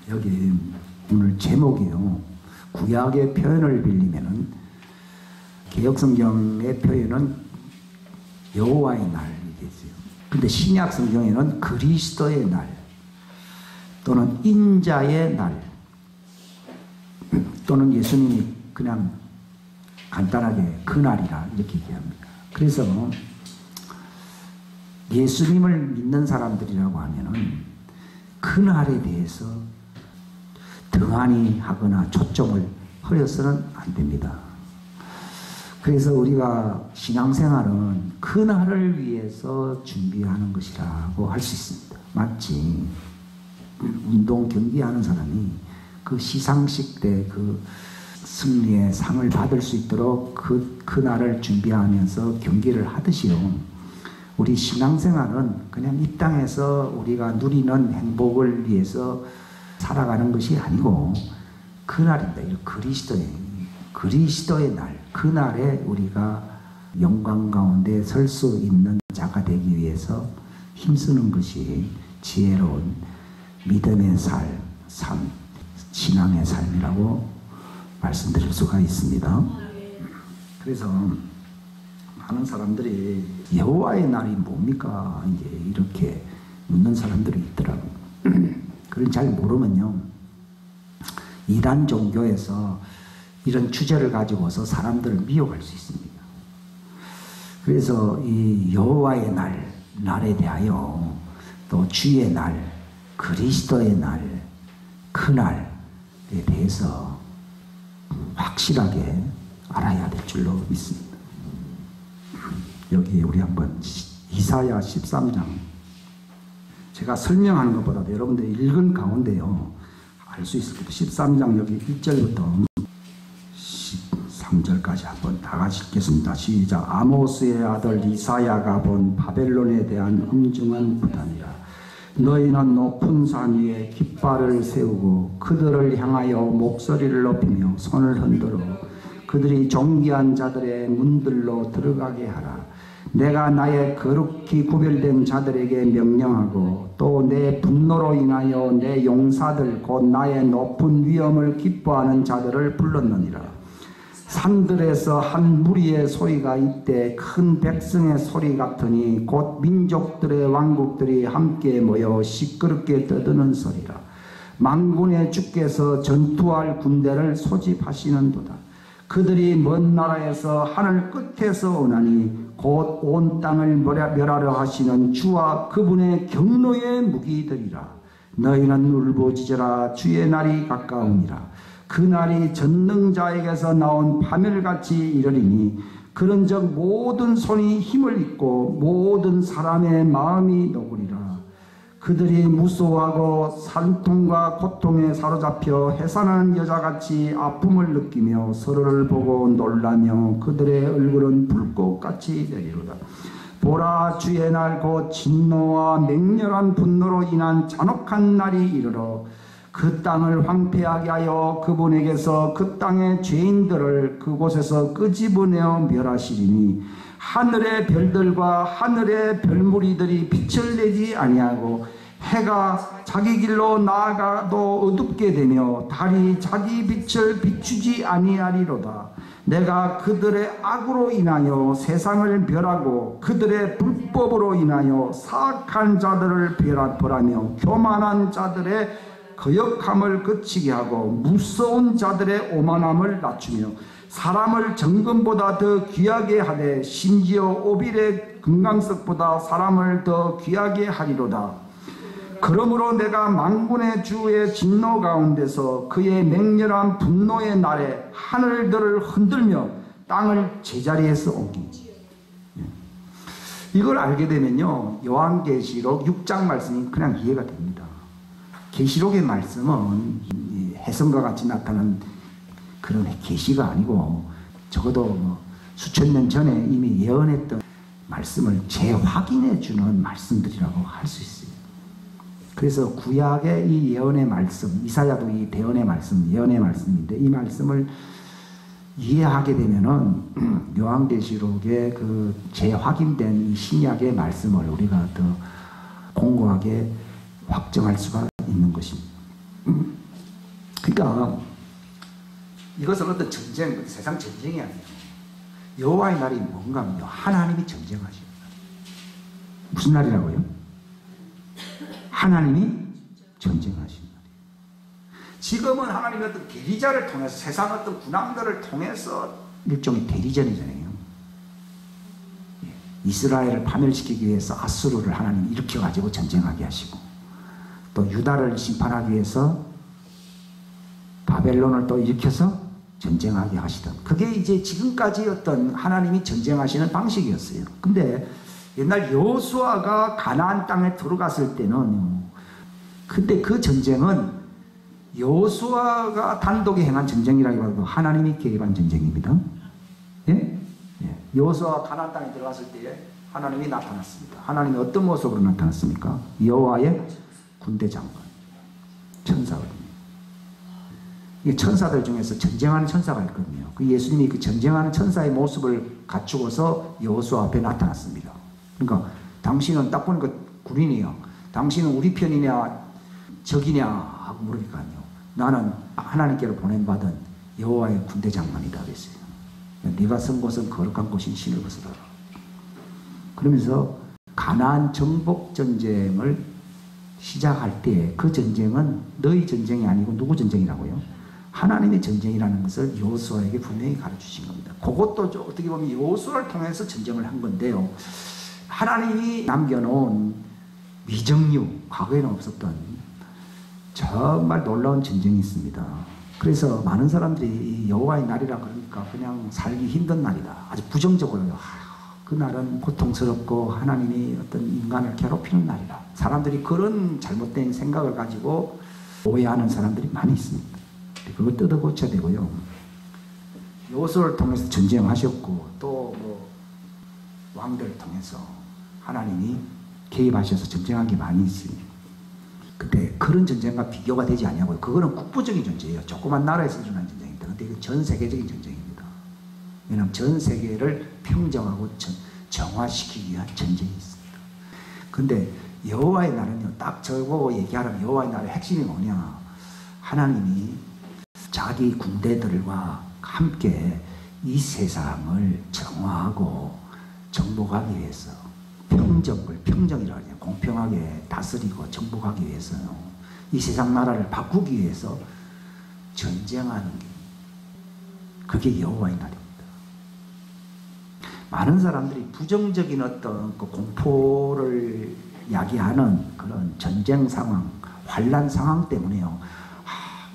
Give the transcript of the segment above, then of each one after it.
여기 오늘 제목이요. 구약의 표현을 빌리면은 개역성경의 표현은 여호와의 날이겠어요. 근데 신약 성경에는 그리스도의 날 또는 인자의 날 또는 예수님이 그냥 간단하게 그날이라 이렇게 얘기합니다. 그래서 예수님을 믿는 사람들이라고 하면은 그날에 대해서 등한히 하거나 초점을 흐려서는 안 됩니다. 그래서 우리가 신앙생활은 그날을 위해서 준비하는 것이라고 할 수 있습니다. 마치 운동 경기하는 사람이 그 시상식 때 그 승리의 상을 받을 수 있도록 그날을 준비하면서 경기를 하듯이요. 우리 신앙생활은 그냥 이 땅에서 우리가 누리는 행복을 위해서 살아가는 것이 아니고 그날입니다. 그리스도의 날, 그날에 우리가 영광 가운데 설 수 있는 자가 되기 위해서 힘쓰는 것이 지혜로운 믿음의 삶, 신앙의 삶이라고 말씀드릴 수가 있습니다. 그래서 많은 사람들이 여호와의 날이 뭡니까? 이제 이렇게 묻는 사람들이 있더라고요. 그걸 잘 모르면요. 이단 종교에서 이런 주제를 가지고서 사람들을 미혹할 수 있습니다. 그래서 이 여호와의 날에 대하여 또 주의 날, 그리스도의 날, 그날에 대해서 확실하게 알아야 될 줄로 믿습니다. 여기 우리 한번 이사야 13장 제가 설명하는 것보다도 여러분들이 읽은 가운데요 알 수 있을 겁니다. 13장 여기 1절부터 13절까지 한번 다 같이 읽겠습니다. 시작. 아모스의 아들 이사야가 본 바벨론에 대한 음중한 부단이라. 너희는 높은 산 위에 깃발을 세우고 그들을 향하여 목소리를 높이며 손을 흔들어 그들이 존귀한 자들의 문들로 들어가게 하라. 내가 나의 거룩히 구별된 자들에게 명령하고 또 내 분노로 인하여 내 용사들 곧 나의 높은 위엄을 기뻐하는 자들을 불렀느니라. 산들에서 한 무리의 소리가 이때 큰 백성의 소리 같으니 곧 민족들의 왕국들이 함께 모여 시끄럽게 떠드는 소리라. 만군의 주께서 전투할 군대를 소집하시는도다. 그들이 먼 나라에서 하늘 끝에서 오나니 곧 온 땅을 멸하려 하시는 주와 그분의 경노의 무기들이라. 너희는 울부짖으라. 주의 날이 가까우니라. 그 날이 전능자에게서 나온 파멸같이 이르리니 그런즉 모든 손이 힘을 입고 모든 사람의 마음이 녹으리라. 그들이 무서워하고 산통과 고통에 사로잡혀 해산하는 여자같이 아픔을 느끼며 서로를 보고 놀라며 그들의 얼굴은 불꽃같이 되리로다. 보라, 주의 날 곧 진노와 맹렬한 분노로 인한 잔혹한 날이 이르러 그 땅을 황폐하게 하여 그분에게서 그 땅의 죄인들을 그곳에서 끄집어내어 멸하시리니 하늘의 별들과 하늘의 별무리들이 빛을 내지 아니하고 해가 자기 길로 나아가도 어둡게 되며 달이 자기 빛을 비추지 아니하리로다. 내가 그들의 악으로 인하여 세상을 멸하고 그들의 불법으로 인하여 사악한 자들을 벌하며 교만한 자들의 거역함을 그치게 하고 무서운 자들의 오만함을 낮추며 사람을 정금보다 더 귀하게 하되 심지어 오빌의 금강석보다 사람을 더 귀하게 하리로다. 그러므로 내가 만군의 주의 진노 가운데서 그의 맹렬한 분노의 날에 하늘들을 흔들며 땅을 제자리에서 옮기지. 이걸 알게 되면요 요한계시록 6장 말씀이 그냥 이해가 됩니다. 계시록의 말씀은 해성과 같이 나타난 그런 계시가 아니고 적어도 수천 년 전에 이미 예언했던 말씀을 재확인해 주는 말씀들이라고 할 수 있어요. 그래서 구약의 이 예언의 말씀, 이사야도 이 예언의 말씀인데 이 말씀을 이해하게 되면은 요한계시록의 그 재확인된 이 신약의 말씀을 우리가 더 공고하게 확정할 수가 있는 것입니다. 그러니까 이것은 어떤 전쟁, 세상 전쟁이 아니에요. 여호와의 날이 뭔가 하면요, 하나님이 전쟁하십니다. 무슨 날이라고요? 하나님이 전쟁하시는 날이에요. 지금은 하나님의 어떤 대리자를 통해서, 세상 어떤 군왕들을 통해서 일종의 대리전이잖아요. 이스라엘을 파멸시키기 위해서 아수르를 하나님이 일으켜가지고 전쟁하게 하시고, 또 유다를 심판하기 위해서 바벨론을 또 일으켜서 전쟁하게 하시던, 그게 이제 지금까지 어떤 하나님이 전쟁하시는 방식이었어요. 근데 옛날 여호수아가 가나안 땅에 들어갔을 때는, 근데 그 전쟁은 여호수아가 단독에 행한 전쟁이라기보다도 하나님이 개입한 전쟁입니다. 예? 여호수아가 가나안 땅에 들어갔을 때에 하나님이 나타났습니다. 하나님이 어떤 모습으로 나타났습니까? 여호와의 군대 장관, 천사거든요. 천사들 중에서 전쟁하는 천사가 있거든요. 그 예수님이 그 전쟁하는 천사의 모습을 갖추고서 여호수아 앞에 나타났습니다. 그러니까 당신은 딱 보니까 군인이야. 당신은 우리 편이냐 적이냐 하고 물으니까요, 나는 하나님께로 보냄받은 여호와의 군대 장관이다 그랬어요. 네가 선 곳은 거룩한 곳인 신을 벗어라. 그러면서 가나안 정복 전쟁을 시작할 때 그 전쟁은 너희 전쟁이 아니고 누구 전쟁이라고요? 하나님의 전쟁이라는 것을 여호수아에게 분명히 가르치신 겁니다. 그것도 어떻게 보면 여호수아를 통해서 전쟁을 한 건데요, 하나님이 남겨놓은 미정유, 과거에는 없었던 정말 놀라운 전쟁이 있습니다. 그래서 많은 사람들이 여호와의 날이라 그러니까 그냥 살기 힘든 날이다, 아주 부정적으로요. 그날은 고통스럽고 하나님이 어떤 인간을 괴롭히는 날이다, 사람들이 그런 잘못된 생각을 가지고 오해하는 사람들이 많이 있습니다. 그걸 뜯어 고쳐야 되고요. 여호수아를 통해서 전쟁하셨고, 또 뭐 왕들을 통해서 하나님이 개입하셔서 전쟁한 게 많이 있습니다. 근데 그런 전쟁과 비교가 되지 않냐고요. 그거는 국부적인 전쟁이에요. 조그만 나라에서 일어난 전쟁입니다. 근데 이건 전 세계적인 전쟁입니다. 왜냐하면 전 세계를 평정하고 정화시키기 위한 전쟁이 있습니다. 근데 여호와의 날은요, 딱 저보고 얘기하라면 여호와의 날의 핵심이 뭐냐, 하나님이 자기 군대들과 함께 이 세상을 정화하고 정복하기 위해서, 평정이라고 해요. 공평하게 다스리고 정복하기 위해서요, 이 세상 나라를 바꾸기 위해서 전쟁하는 게, 그게 여호와의 날입니다. 많은 사람들이 부정적인 어떤 그 공포를 야기하는 그런 전쟁 상황, 환난 상황 때문에요,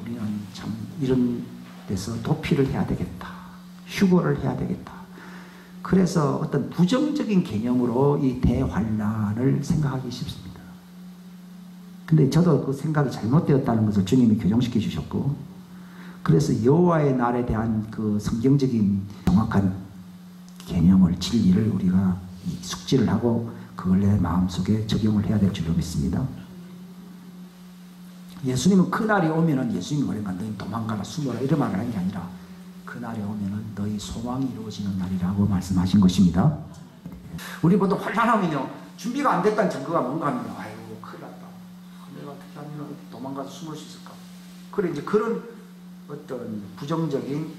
우리는 참 이런 데서 도피를 해야 되겠다, 휴거를 해야 되겠다, 그래서 어떤 부정적인 개념으로 이 대환난을 생각하기 쉽습니다. 근데 저도 그 생각이 잘못되었다는 것을 주님이 교정시켜 주셨고, 그래서 여호와의 날에 대한 그 성경적인 정확한 개념을, 진리를 우리가 숙지를 하고 그걸 내 마음속에 적용을 해야 될 줄로 믿습니다. 예수님은 그날이 오면은, 예수님이 그러니까 너희 도망가라 숨어라 이런 말을 하는 게 아니라, 그날이 오면은 너희 소망이 이루어지는 날이라고 말씀하신 것입니다. 우리 보통 환난하면요, 준비가 안 됐다는 증거가 뭔가 하면, 아이고 큰일 났다, 내가 어떻게 하면 도망가서 숨을 수 있을까. 그래 이제 그런 어떤 부정적인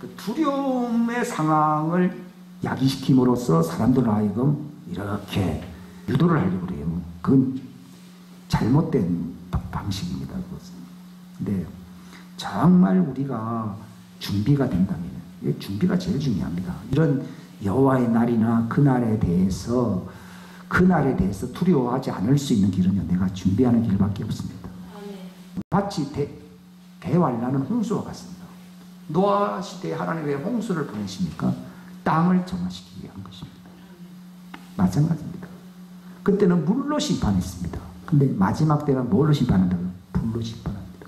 그 두려움의 상황을 야기시킴으로써 사람들로 하여금 이렇게 유도를 하려고 그래요. 그건 잘못된 방식입니다. 그것은. 근데 정말 우리가 준비가 된다면, 준비가 제일 중요합니다. 이런 여호와의 날이나 그날에 대해서 두려워하지 않을 수 있는 길은요, 내가 준비하는 길밖에 없습니다. 마치 대환난은 홍수와 같습니다. 노아 시대에 하나님 왜 홍수를 보내십니까? 땅을 정화시키기 위한 것입니다. 마찬가지입니다. 그때는 물로 심판했습니다. 근데 마지막 때는 뭘로 심판한다고요? 불로 심판합니다.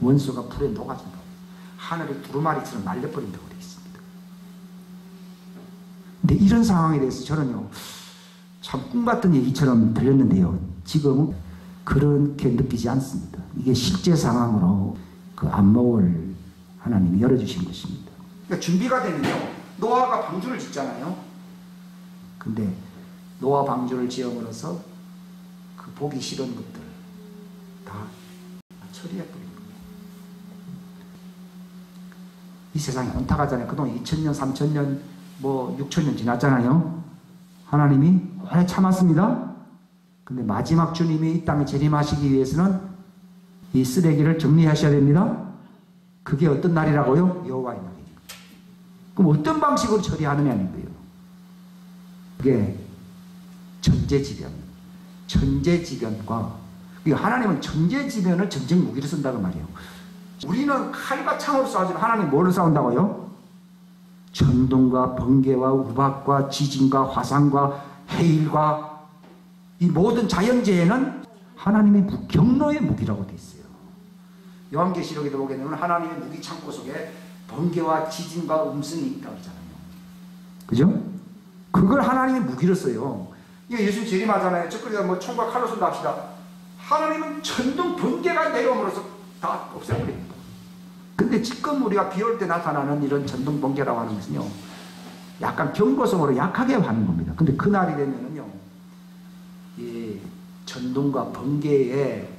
원수가 불에 녹아진다. 하늘이 두루마리처럼 날려버린다고 되어 있습니다. 근데 이런 상황에 대해서 저는요, 참 꿈같은 얘기처럼 들렸는데요, 지금은 그렇게 느끼지 않습니다. 이게 실제 상황으로 그 안목을 하나님이 열어주신 것입니다. 그러니까 준비가 되면요, 노아가 방주를 짓잖아요. 근데 노아 방주를 지음으로써 그 보기 싫은 것들 다 처리해버린 거예요. 이 세상이 혼탁하잖아요. 그동안 2000년, 3000년, 뭐 6000년 지났잖아요. 하나님이 오래 참았습니다. 근데 마지막 주님이 이 땅에 재림하시기 위해서는 이 쓰레기를 정리하셔야 됩니다. 그게 어떤 날이라고요? 여호와의 날이에요. 그럼 어떤 방식으로 처리하느냐는 거예요. 그게 천재지변. 천재지변과, 하나님은 천재지변을 전쟁 무기로 쓴다고 말이에요. 우리는 칼과 창으로 싸우지만 하나님은 뭘로 싸운다고요? 천둥과 번개와 우박과 지진과 화산과 해일과 이 모든 자연재해는 하나님의 경로의 무기라고 되어 있어요. 요한계시록에도 보게 되면 하나님의 무기 창고 속에 번개와 지진과 음성이 있다고 하잖아요. 그죠? 그걸 하나님의 무기로 써요. 이거 예수님 재림하잖아요. 적그리가 뭐 총과 칼로 쏜다 합시다. 하나님은 천둥 번개가 내려옴으로써 다 없애버립니다. 근데 지금 우리가 비 올 때 나타나는 이런 천둥 번개라고 하는 것은요, 약간 경고성으로 약하게 하는 겁니다. 근데 그날이 되면은요, 이 천둥과 번개의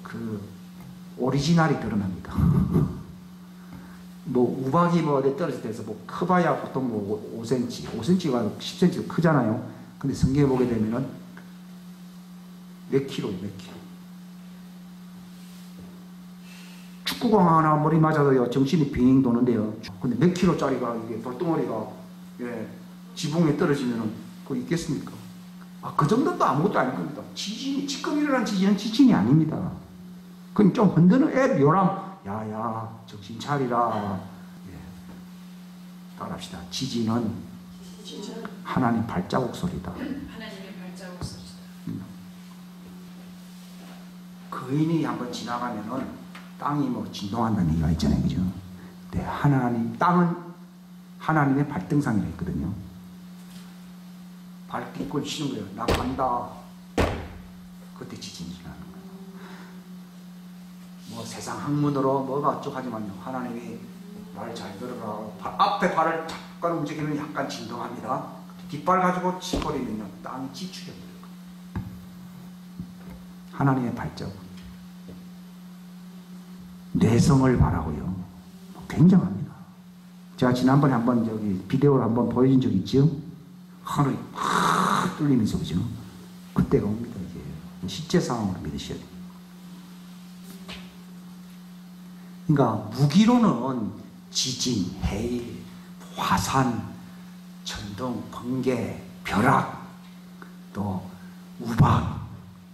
그 오리지널이 드러납니다. 뭐 우박이 뭐 어디 떨어질 때서 뭐 커봐야 보통 뭐 5cm, 5cm가 10cm 크잖아요. 근데 성경에 보게 되면은 몇 킬로예요, 몇 킬로. 축구공 하나 머리 맞아도요, 정신이 빙 도는데요. 근데 몇 킬로짜리가 이게 돌덩어리가, 예, 지붕에 떨어지면은 그거 있겠습니까? 아, 그 정도도 아무것도 아닐 겁니다. 지진이, 지금 일어난 지진은 지진이 아닙니다. 그건 좀 흔드는 애 요람, 야야, 정신 차리라. 예. 따라합시다. 지진은 하나님 발자국 소리다. 하나님의 발자국 소리다. 거인이 한번 지나가면은 땅이 뭐 진동한다는 얘기가 있잖아요. 그죠? 네, 땅은 하나님의 발등상이라 했거든요. 발 딛고 치는 거예요. 나 간다. 그때 지진이 일어나는 거예요. 뭐 세상 학문으로 뭐가 어쩌하지만요. 하나님이 말 잘 들어라. 앞에 발을 잠깐 움직이면 약간 진동합니다. 뒷발 가지고 치버리면요. 땅이 지축해버려요. 하나님의 발자국. 뇌성을 바라고요. 굉장합니다. 제가 지난번에 한번 저기 비디오를 한번 보여준 적 있죠? 하늘이 팍 뚫리면서 그죠? 그때가 옵니다. 이게 실제 상황으로 믿으셔야 돼요. 그러니까 무기로는 지진, 해일, 화산, 천둥, 번개, 벼락, 또 우박,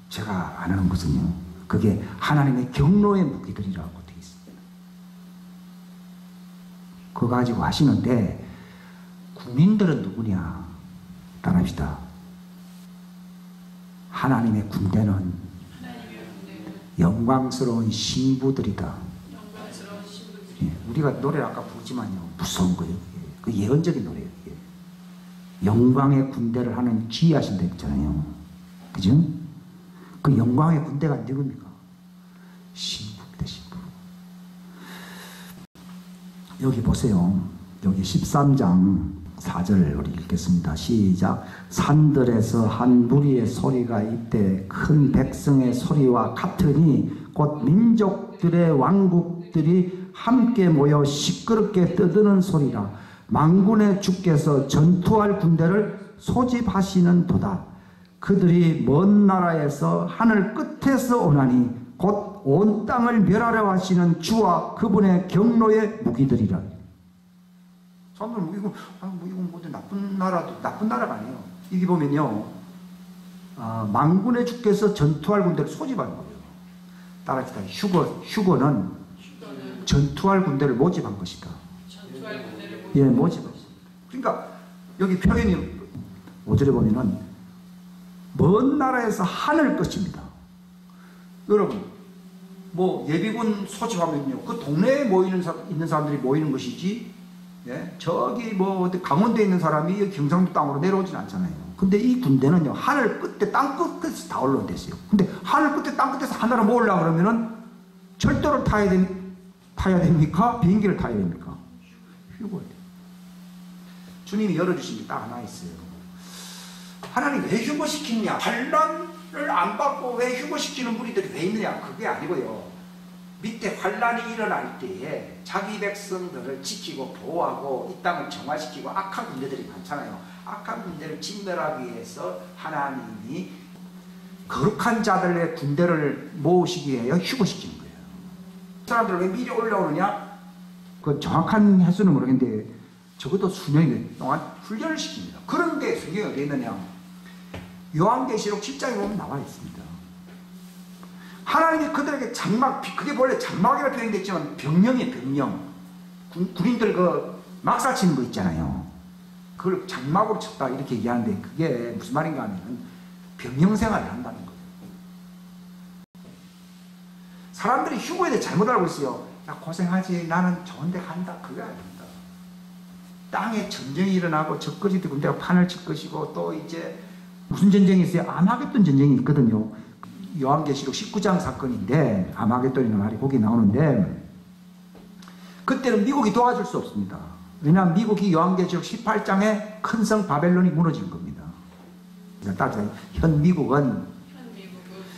제가 안 하는 것은요, 그게 하나님의 경로의 무기들이라고 되어 있습니다. 그거 가지고 하시는데, 군인들은 누구냐? 따라합시다. 하나님의 군대는 영광스러운 신부들이다. 예, 우리가 노래를 아까 부르지만요, 무서운 거예요. 그 예언적인 노래예요. 영광의 군대를 하는 지휘하신 데 있잖아요. 그죠? 그 영광의 군대가 누굽니까? 신부입니다, 신부. 여기 보세요. 여기 13장 4절 우리 읽겠습니다. 시작. 산들에서 한 무리의 소리가 이때 큰 백성의 소리와 같으니 곧 민족들의 왕국들이 함께 모여 시끄럽게 떠드는 소리라. 만군의 주께서 전투할 군대를 소집하시는 도다. 그들이 먼 나라에서 하늘 끝에서 오나니 곧 온 땅을 멸하려 하시는 주와 그분의 경로의 무기들이라. 사람들은 이거 뭐 나쁜 나라가 아니에요. 이게 보면요, 만군의 주께서 전투할 군대를 소집한 거예요. 따라합시다. 휴거는 전투할 군대를 모집한 것이다. 전투할 군대를 모집했어요. 그러니까 여기 표현이 5절에 보면은 먼 나라에서 하늘 끝입니다. 여러분, 뭐 예비군 소집하면요, 그 동네에 있는 사람들이 모이는 것이지, 예? 저기 뭐 강원도에 있는 사람이 경상도 땅으로 내려오진 않잖아요. 근데 이 군대는요, 하늘 끝에 땅 끝에서 다 올라온댔어요. 근데 하늘 끝에 땅 끝에서 하나로 모으려고 그러면은 철도를 타야 됩니까? 비행기를 타야 됩니까? 휴거야 돼요. 주님이 열어주신 게 딱 하나 있어요. 하나님 왜 휴거시키느냐? 반란 안 받고 왜 휴거시키는 무리들이 왜 있느냐? 그게 아니고요. 밑에 환란이 일어날 때에 자기 백성들을 지키고 보호하고 이 땅을 정화시키고 악한 군대들이 많잖아요. 악한 군대를 진멸하기 위해서 하나님이 거룩한 자들의 군대를 모으시기 위해 휴거시키는 거예요. 사람들 왜 미리 올라오느냐? 그 정확한 횟수는 모르겠는데 적어도 수년 동안 훈련을 시킵니다. 그런 게 성경에 어디 있느냐? 요한계시록 7장에 보면 나와 있습니다. 하나님이 그들에게 장막, 그게 원래 장막이라 표현됐지만 병명이에요. 병명. 군인들 그 막사 치는 거 있잖아요. 그걸 장막으로 쳤다 이렇게 얘기하는데 그게 무슨 말인가 하면 병영 생활을 한다는 거예요. 사람들이 휴거에 대해 잘못 알고 있어요. 야, 고생하지, 나는 좋은 데 간다. 그게 아닙니다. 땅에 전쟁이 일어나고 적그리들 군대가 판을 칠 것이고 또 이제 무슨 전쟁이 있어요? 아마겟돈 전쟁이 있거든요. 요한계시록 19장 사건인데 아마겟돈이라는 말이 거기 나오는데 그때는 미국이 도와줄 수 없습니다. 왜냐하면 미국이 요한계시록 18장에 큰 성 바벨론이 무너진 겁니다. 따라서 현 미국은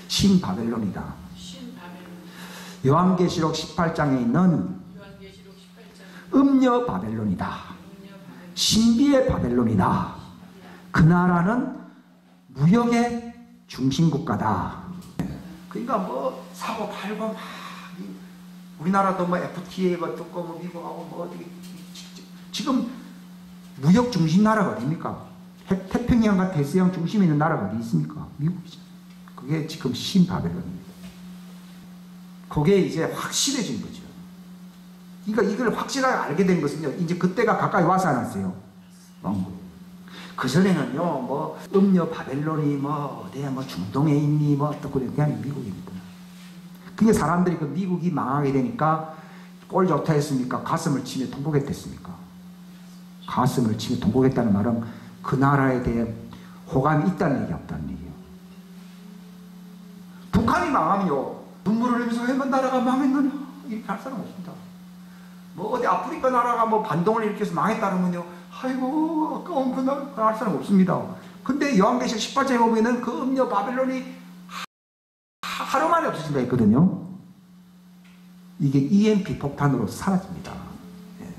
신바벨론이다. 요한계시록 18장에 있는 음녀 바벨론이다. 신비의 바벨론이다. 그 나라는 무역의 중심국가다. 그러니까 뭐 사고 팔고 막 우리나라도 뭐 FTA가 듣고 뭐 미국하고 뭐 어떻게 지금 무역 중심 나라가 어디입니까? 태평양과 대서양 중심에 있는 나라가 어디 있습니까? 미국이죠. 그게 지금 신바벨론입니다. 그게 이제 확실해진 거죠. 그러니까 이걸 확실하게 알게 된 것은요, 이제 그때가 가까이 와서 알았어요. 그 전에는요, 뭐 음녀 바벨론이 뭐 어디야 뭐 중동에 있니 뭐 어떻고 그냥 미국입니다. 그게 사람들이 그 미국이 망하게 되니까 꼴 좋다 했습니까? 가슴을 치며 통곡했댔습니까? 가슴을 치며 통곡했다는 말은 그 나라에 대해 호감이 있다는 얘기 없다는 얘기예요. 북한이 망하면요, 눈물을 흘리면서 왜 나라가 망했느냐 이렇게 할 사람 없습니다. 뭐 어디 아프리카 나라가 뭐 반동을 일으켜서 망했다면요, 아이고 아까운 그 나라 할 사람 없습니다. 근데 요한계시록 18장에 보면은 그 음녀 바벨론이 하루 만에 없어진다 했거든요. 이게 EMP 폭탄으로 사라집니다. 예.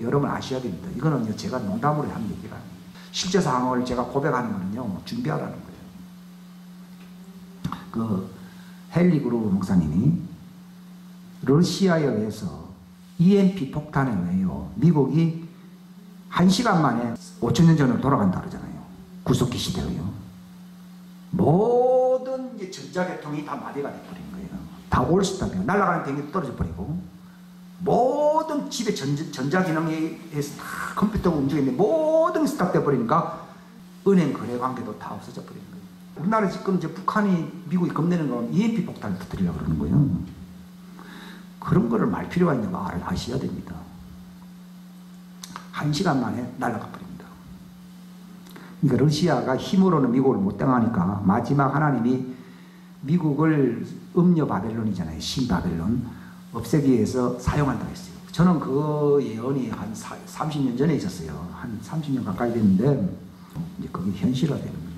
여러분 아셔야 됩니다. 이거는 제가 농담으로 한 얘기가 아니에요. 실제 상황을 제가 고백하는 거는요, 준비하라는 거예요. 그 헨리 그루브 목사님이 러시아에 의해서 EMP 폭탄에 의해요, 미국이 1시간 만에 5,000년 전으로 돌아간다 그러잖아요. 구석기 시대로요. 모든 이제 전자계통이 다 마비가 돼버린 거예요. 다 올스탑이에요. 날아가는 비행기도 떨어져 버리고 모든 집의 전자기능에 의해서 다 컴퓨터가 움직이는데 모든 게 스탑돼 버리니까 은행 거래 관계도 다 없어져 버린 거예요. 우리나라 지금 이제 북한이 미국이 겁내는 건 EMP 폭탄을 터뜨리려고 그러는 거예요. 그런 거를 말 필요가 있는 거 아셔야 됩니다. 1시간 만에 날아가 버립니다. 그러니까 러시아가 힘으로는 미국을 못 당하니까 마지막 하나님이 미국을 음녀 바벨론이잖아요. 신바벨론 없애기 위해서 사용한다고 했어요. 저는 그 예언이 한 30년 전에 있었어요. 한 30년 가까이 됐는데 이제 그게 현실화되는 거예요.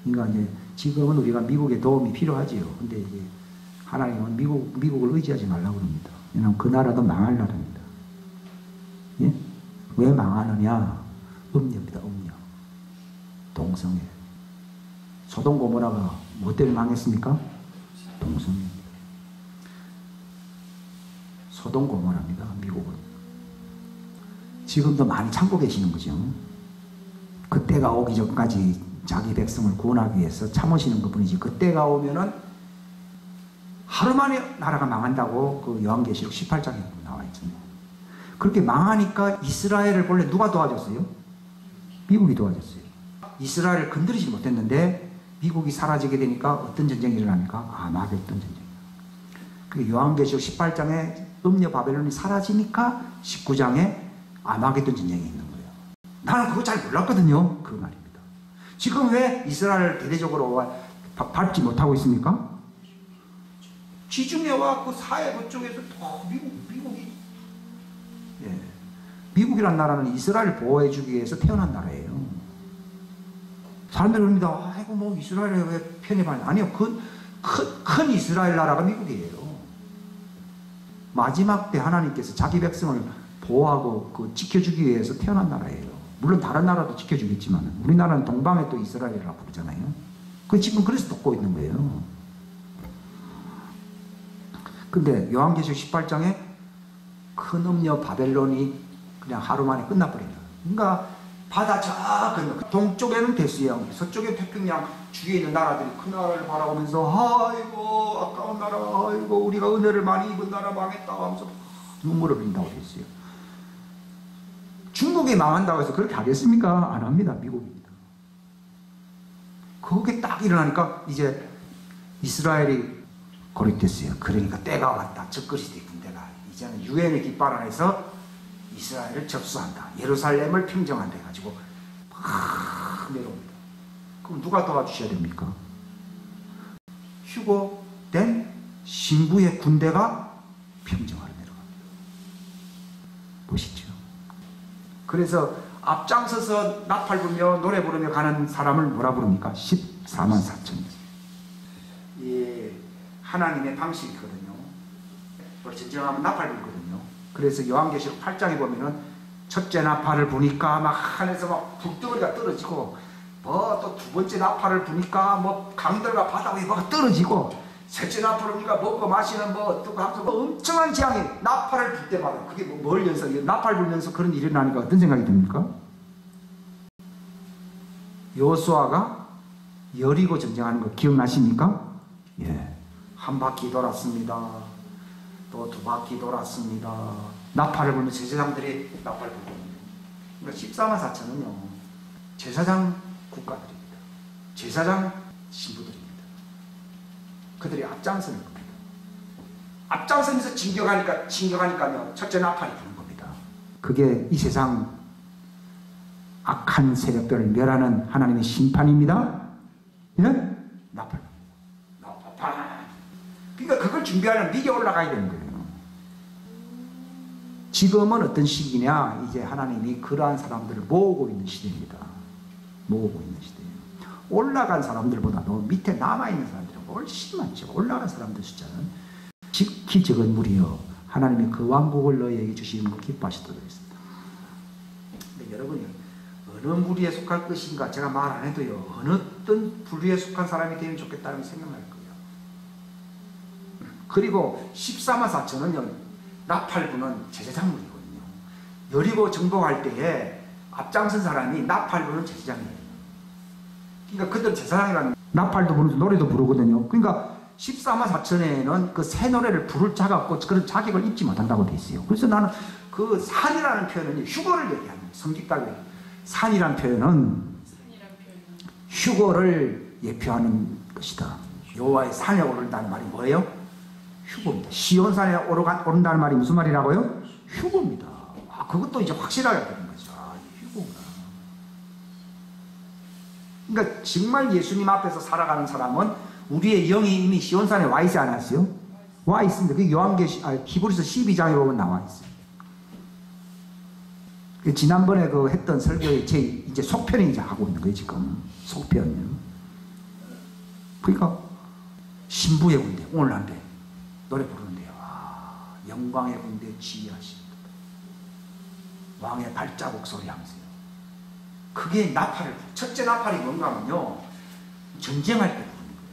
그러니까 이제 지금은 우리가 미국의 도움이 필요하지요. 근데 이제 하나님은 미국을 의지하지 말라고 합니다. 왜냐하면 그 나라도 망할 나라입니다. 예? 왜 망하느냐? 음녀입니다. 음녀. 동성애. 소돔 고모라가 뭐 때문에 망했습니까? 동성애입니다. 소돔 고모라입니다. 미국은. 지금도 많이 참고 계시는 거죠. 그때가 오기 전까지 자기 백성을 구원하기 위해서 참으시는 것뿐이지, 그때가 오면은 하루 만에 나라가 망한다고 그 요한계시록 18장에 나와 있잖아요. 그렇게 망하니까 이스라엘을 본래 누가 도와줬어요? 미국이 도와줬어요. 이스라엘을 건드리지 못했는데 미국이 사라지게 되니까 어떤 전쟁이 일어납니까? 아마겟돈 전쟁. 그 요한계시록 18장에 음녀 바벨론이 사라지니까 19장에 아마겟돈 전쟁이 있는 거예요. 나는 그거 잘 몰랐거든요. 그 말입니다. 지금 왜 이스라엘을 대대적으로 밟지 못하고 있습니까? 지중해 와그 사해 그쪽에서 미국이 미국이란 나라는 이스라엘을 보호해주기 위해서 태어난 나라예요. 사람들이 그럽니다. 아이고 뭐 이스라엘에 왜 편입하냐. 아니요. 큰 이스라엘 나라가 미국이에요. 마지막 때 하나님께서 자기 백성을 보호하고 지켜주기 위해서 태어난 나라예요. 물론 다른 나라도 지켜주겠지만 우리나라는 동방에 또 이스라엘이라고 부르잖아요. 지금 그래서 돕고 있는 거예요. 근데 요한계시록 18장에 큰 음녀 바벨론이 그냥 하루 만에 끝나버린다. 그러니까 바다 저 동쪽에는 대서양, 서쪽에 태평양 주위에 있는 나라들이 그날을 바라보면서 아이고 아까운 나라, 아이고 우리가 은혜를 많이 입은 나라 망했다 하면서 눈물을 흘린다고 했어요. 중국이 망한다고 해서 그렇게 하겠습니까? 안 합니다. 미국입니다. 그게 딱 일어나니까 이제 이스라엘이 고립됐어요. 그러니까 때가 왔다. 적그리스도의 군대가 이제는 유엔의 깃발 안에서 이스라엘을 접수한다. 예루살렘을 평정한다 해가지고 막 내려옵니다. 그럼 누가 도와주셔야 됩니까? 휴고된 신부의 군대가 평정하러 내려갑니다. 보시죠. 그래서 앞장서서 나팔 불며 노래 부르며 가는 사람을 뭐라 부릅니까? 14만 4천이죠. 예, 하나님의 방식이거든요. 진정하면 나팔 불거든요. 그래서 요한계시록 8장에 보면은 첫째 나팔을 부니까 막 하늘에서 막 불덩어리가 떨어지고 뭐 또 두 번째 나팔을 부니까 뭐 강들과 바다 위에 뭐가 떨어지고 셋째 나팔을 부니까 먹고 마시는 뭐 어떻고 하면서 뭐 엄청난 재앙이 나팔을 불 때마다 그게 뭘 연상, 나팔 불면서 그런 일이 일어나니까 어떤 생각이 듭니까? 여호수아가 여리고 점령하는 거 기억나십니까? 예, 한 바퀴 돌았습니다. 또 두 바퀴 돌았습니다. 나팔을 불면 제사장들이 나팔을 불거든요. 그러니까 14만 4천은요 제사장 국가들입니다. 제사장 신부들입니다. 그들이 앞장서는 겁니다. 앞장서면서 진격하니까요 첫째 나팔이 부는 겁니다. 그게 이 세상 악한 세력들을 멸하는 하나님의 심판입니다. 예? 나팔. 그러니까 그걸 준비하려면 미리 올라가야 되는 거예요. 지금은 어떤 시기냐? 이제 하나님이 그러한 사람들을 모으고 있는 시대입니다. 모으고 있는 시대예요. 올라간 사람들보다도 밑에 남아있는 사람들이 훨씬 많죠. 올라간 사람들 숫자는 지키 적은 무리여 하나님이 그 왕국을 너희에게 주시는 걸 기뻐하시도록 했습니다. 근데 여러분이 어느 무리에 속할 것인가 제가 말 안 해도요 어느 어떤 부류에 속한 사람이 되면 좋겠다는 생각을 할 거예요. 그리고 14만 4천은요 나팔 부는 제사장물이거든요. 여리고 정복할 때에 앞장선 사람이 나팔 부는 제사장이에요. 그러니까 그들 제사장이라는 나팔도 부르고 노래도 부르거든요. 그러니까 14만 4천에는 그 새 노래를 부를 자가 없고 그런 자격을 입지 못한다고 돼 있어요. 그래서 나는 그 산이라는 표현은 휴거를 얘기하는 거예요. 성직답에 산이라는 표현은 휴거를 예표하는 것이다. 여호와의 산에 오른다는 말이 뭐예요? 휴거입니다. 시온산에 오른다는 말이 무슨 말이라고요? 휴거입니다. 아, 그것도 이제 확실하게 되는 거죠. 아, 휴거구나. 그러니까 정말 예수님 앞에서 살아가는 사람은 우리의 영이 이미 시온산에 와 있지 않았어요? 와 있습니다. 그게 히브리서 12장에 보면 나와 있어요. 지난번에 그 했던 설교의 제 이제 속편이 이제 하고 있는 거예요, 지금. 속편. 그러니까 신부의 군대, 오늘 한데 노래 부르는데요. 아, 영광의 군대 지휘하십니다. 왕의 발자국 소리 하면서요. 그게 나팔을, 첫째 나팔이 뭔가 하면요. 전쟁할 때 부르는 거예요.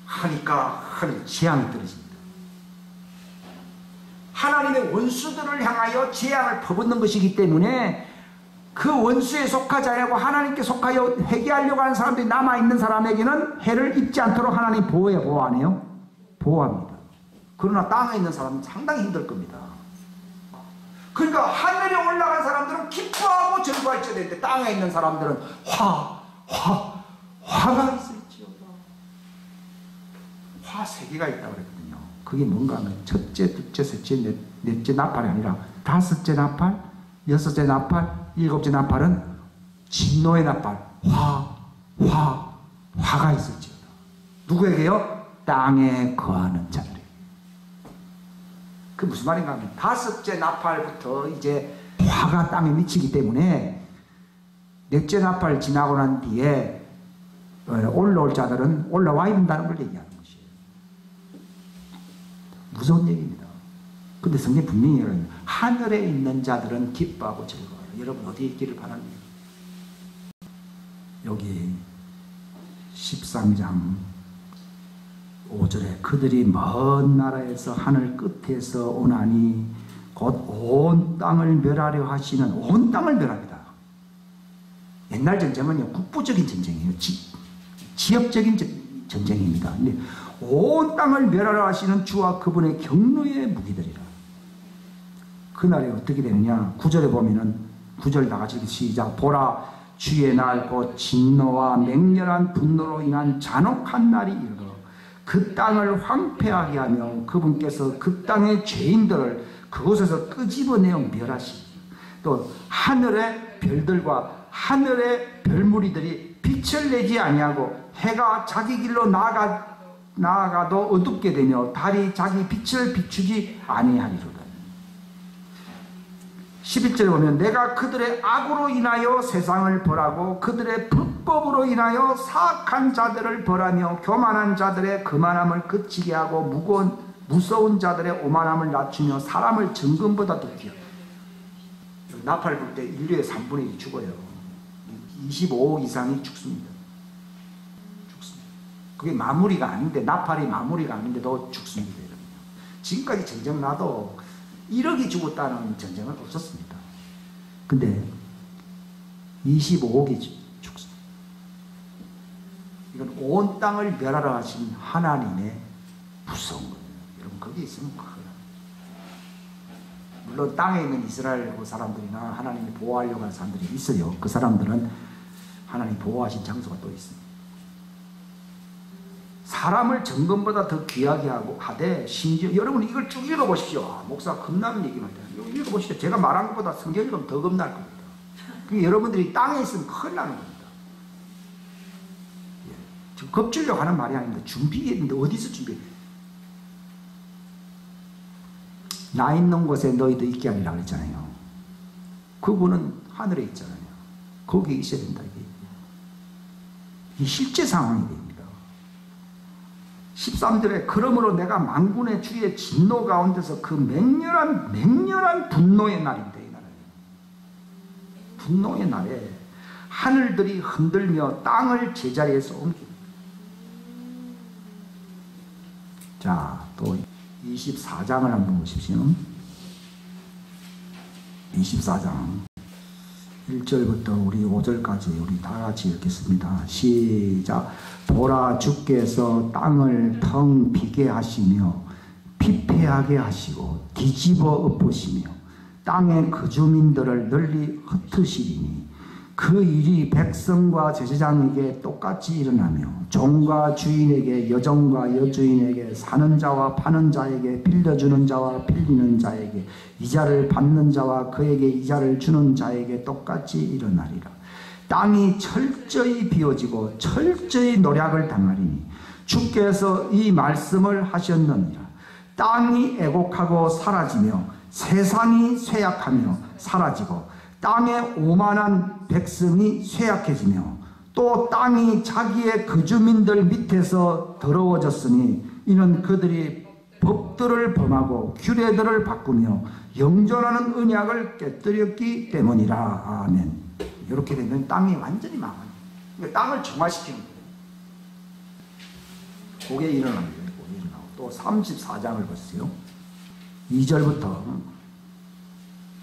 하니까 하늘 재앙이 떨어집니다. 하나님의 원수들을 향하여 재앙을 퍼붓는 것이기 때문에 그 원수에 속하지 않고 하나님께 속하여 회개하려고 하는 사람들이 남아있는 사람에게는 해를 입지 않도록 하나님 보호 안 해요? 보호합니다. 그러나 땅에 있는 사람은 상당히 힘들 겁니다. 그러니까 하늘에 올라간 사람들은 기뻐하고 즐거워할지어야 되는데 땅에 있는 사람들은 화가 있을지어다. 화 3개가 있다고 그랬거든요. 그게 뭔가 하면 첫째, 둘째, 셋째, 넷째 나팔이 아니라 다섯째 나팔, 여섯째 나팔, 일곱째 나팔은 진노의 나팔. 화가 있을지어다. 누구에게요? 땅에 거하는 자들에게. 그 무슨 말인가 하면 다섯째 나팔부터 이제 화가 땅에 미치기 때문에 넷째 나팔 지나고 난 뒤에 올라올 자들은 올라와야 된다는 걸 얘기하는 것이에요. 무서운 얘기입니다. 근데 성경 분명히 얘기해요. 하늘에 있는 자들은 기뻐하고 즐거워요. 여러분 어디에 있기를 바랍니까? 여기 13장 5절에 그들이 먼 나라에서 하늘 끝에서 오나니 곧 온 땅을 멸하려 하시는, 온 땅을 멸합니다. 옛날 전쟁은요 국부적인 전쟁이에요. 지역적인 전쟁입니다. 근데 온 땅을 멸하려 하시는 주와 그분의 경노의 무기들이라. 그날에 어떻게 되느냐? 9절에 보면은 9절 다 같이 시작. 보라 주의 날 곧 진노와 맹렬한 분노로 인한 잔혹한 날이 이르러 그 땅을 황폐하게 하며 그분께서 그 땅의 죄인들을 그곳에서 끄집어내어 멸하시고 또 하늘의 별들과 하늘의 별무리들이 빛을 내지 아니하고 해가 자기 길로 나아가도 어둡게 되며 달이 자기 빛을 비추지 아니하리로다. 11절에 보면 내가 그들의 악으로 인하여 세상을 벌하고 그들의 불법으로 인하여 사악한 자들을 벌하며 교만한 자들의 거만함을 그치게 하고 무서운 자들의 오만함을 낮추며 사람을 정금보다 더 귀하게. 나팔 불 때 인류의 3분의 1이 죽어요. 25억 이상이 죽습니다. 그게 마무리가 아닌데, 나팔이 마무리가 아닌데도 죽습니다. 지금까지 전쟁 나도 1억이 죽었다는 전쟁은 없었습니다. 근데 25억이 죽습니다. 이건 온 땅을 멸하러 하신 하나님의 무서운 거예요. 여러분 거기 있으면 큰일 나요. 물론 땅에 있는 이스라엘 그 사람들이나 하나님이 보호하려고 하는 사람들이 있어요. 그 사람들은 하나님이 보호하신 장소가 또 있습니다. 사람을 정금보다 더 귀하게 하되 심지어 여러분 이걸 쭉 읽어보십시오. 목사 겁나는 얘기만 해요. 읽어보십시오. 제가 말한 것보다 성경 읽으면 더 겁날 겁니다. 여러분들이 땅에 있으면 큰일 나는 겁니다. 지금 겁주려고 하는 말이 아닙니다. 준비했는데 어디서 준비해? 나 있는 곳에 너희도 있게 하리라 그랬잖아요. 그분은 하늘에 있잖아요. 거기에 있어야 된다. 이게 실제 상황이 됩니다. 13절에 그러므로 내가 만군의 주의 진노 가운데서 그 맹렬한 분노의 날인데, 이 날은 분노의 날에 하늘들이 흔들며 땅을 제자리에서 옮깁니다. 자, 또 24장을 한번 보십시오. 24장 1절부터 우리 5절까지 우리 다 같이 읽겠습니다. 시작. 보라 주께서 땅을 텅 비게 하시며 피폐하게 하시고 뒤집어 엎으시며 땅의 그 주민들을 널리 흩으시리니 그 일이 백성과 제사장에게 똑같이 일어나며 종과 주인에게 여종과 여주인에게 사는 자와 파는 자에게 빌려주는 자와 빌리는 자에게 이자를 받는 자와 그에게 이자를 주는 자에게 똑같이 일어나리라. 땅이 철저히 비워지고 철저히 노략을 당하리니 주께서 이 말씀을 하셨느니라. 땅이 애곡하고 사라지며 세상이 쇠약하며 사라지고 땅의 오만한 백성이 쇠약해지며 또 땅이 자기의 그 주민들 밑에서 더러워졌으니 이는 그들이 법들을 범하고 규례들을 바꾸며 영존하는 언약을 깨뜨렸기 때문이라. 아멘. 이렇게 되면 땅이 완전히 망합니다. 그러니까 땅을 정화시키는 거예요. 그게 일어납니다. 또 34장을 보세요. 2절부터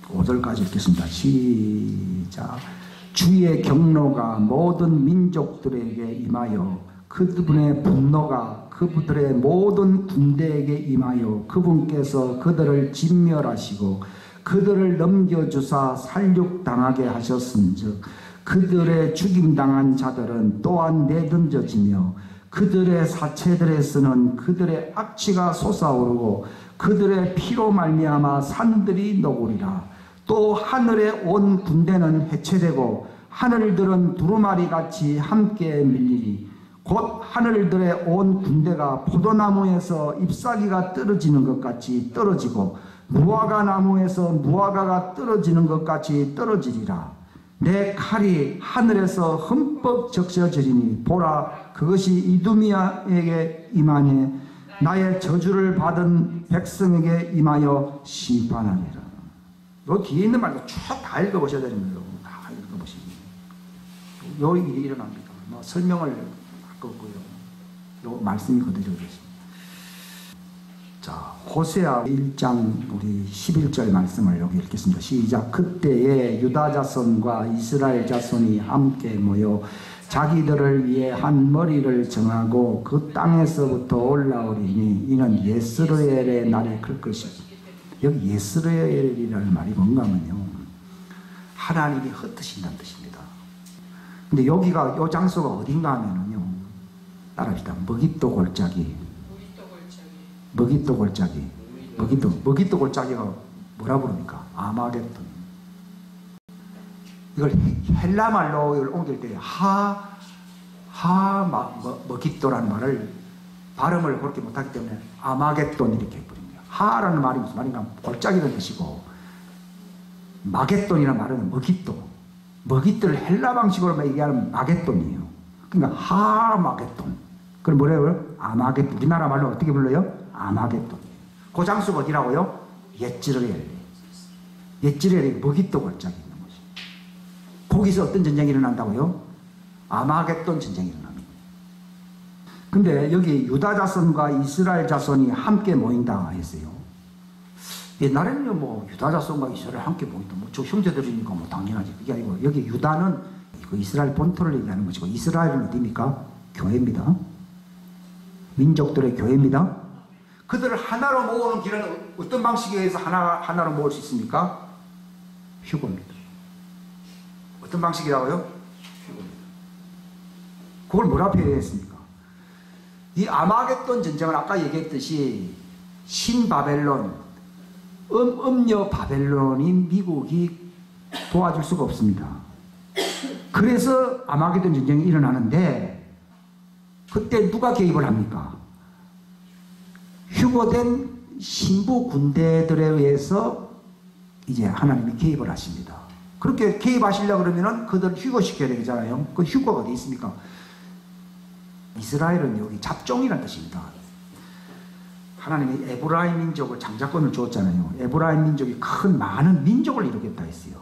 5절까지 읽겠습니다. 시작. 주의 경노가 모든 민족들에게 임하여 그분의 분노가 그분들의 모든 군대에게 임하여 그분께서 그들을 진멸하시고 그들을 넘겨주사 살육당하게 하셨은즉 그들의 죽임당한 자들은 또한 내던져지며 그들의 사체들에서는 그들의 악취가 솟아오르고 그들의 피로 말미암아 산들이 녹으리라. 또 하늘에 온 군대는 해체되고 하늘들은 두루마리같이 함께 밀리리. 곧 하늘들의 온 군대가 포도나무에서 잎사귀가 떨어지는 것 같이 떨어지고 무화과 나무에서 무화과가 떨어지는 것 같이 떨어지리라. 내 칼이 하늘에서 흠뻑 적셔지리니 보라 그것이 이두미아에게 임하니 나의 저주를 받은 백성에게 임하여 심판하리라. 요 뒤에 있는 말도 쭉 다 읽어보셔야 됩니다. 다 읽어보시면 요 일이 일어납니다. 뭐 설명을 할 거고요. 요 말씀이 그대로 되십니다. 자, 호세아 1장 우리 11절 말씀을 여기 읽겠습니다. 시작. 그때에 유다 자손과 이스라엘 자손이 함께 모여 자기들을 위해 한 머리를 정하고 그 땅에서부터 올라오리니 이는 예스르엘의 날이 클 것이다. 여기 예스르엘이라는 말이 뭔가 하면요, 하나님이 흩으신다는 뜻입니다. 근데 여기가 요 장소가 어딘가 하면은요, 따라합시다. 먹잇도 골짜기. 먹잇도 골짜기. 먹잇도 골짜기가 뭐라 부릅니까? 아마겟돈. 이걸 헬라 말로 옮길 때 먹잇도라는 말을 발음을 그렇게 못하기 때문에 아마겟돈 이렇게 해버립니다. 하라는 말이 무슨 말인가? 골짜기라는 뜻이고, 마겟돈이라는 말은 먹잇도. 먹잇도를 헬라 방식으로 얘기하는 마겟돈이에요. 그러니까 하마겟돈. 그럼 뭐래요? 아마겟돈. 우리나라 말로 어떻게 불러요? 아마겟돈. 그 장소가 어디라고요? 예스르엘. 예스르엘이 먹잇도 골짜기 있는 곳이. 거기서 어떤 전쟁이 일어난다고요? 아마겟돈 전쟁이 일어납니다. 근데 여기 유다 자손과 이스라엘 자손이 함께 모인다 했어요. 옛날에는요, 뭐 유다 자손과 이스라엘 함께 모인다, 뭐 저 형제들이니까 뭐 당연하지. 그게 아니고 여기 유다는 그 이스라엘 본토를 얘기하는 것이고, 이스라엘은 어디입니까? 교회입니다. 민족들의 교회입니다. 그들을 하나로 모으는 길은 어떤 방식에 의해서 하나로 모을 수 있습니까? 휴거입니다. 어떤 방식이라고요? 휴거입니다. 그걸 뭐라 표현했습니까? 이 아마겟돈 전쟁은 아까 얘기했듯이 신바벨론, 음녀 바벨론이 미국이 도와줄 수가 없습니다. 그래서 아마겟돈 전쟁이 일어나는데, 그때 누가 개입을 합니까? 휴거된 신부 군대들에 의해서 이제 하나님이 개입을 하십니다. 그렇게 개입하시려고 그러면은 그들 휴거시켜야 되잖아요. 그 휴거가 어디 있습니까? 이스라엘은 여기 잡종이라는 뜻입니다. 하나님이 에브라임 민족을 장자권을 주었잖아요. 에브라임 민족이 많은 민족을 이루겠다 했어요.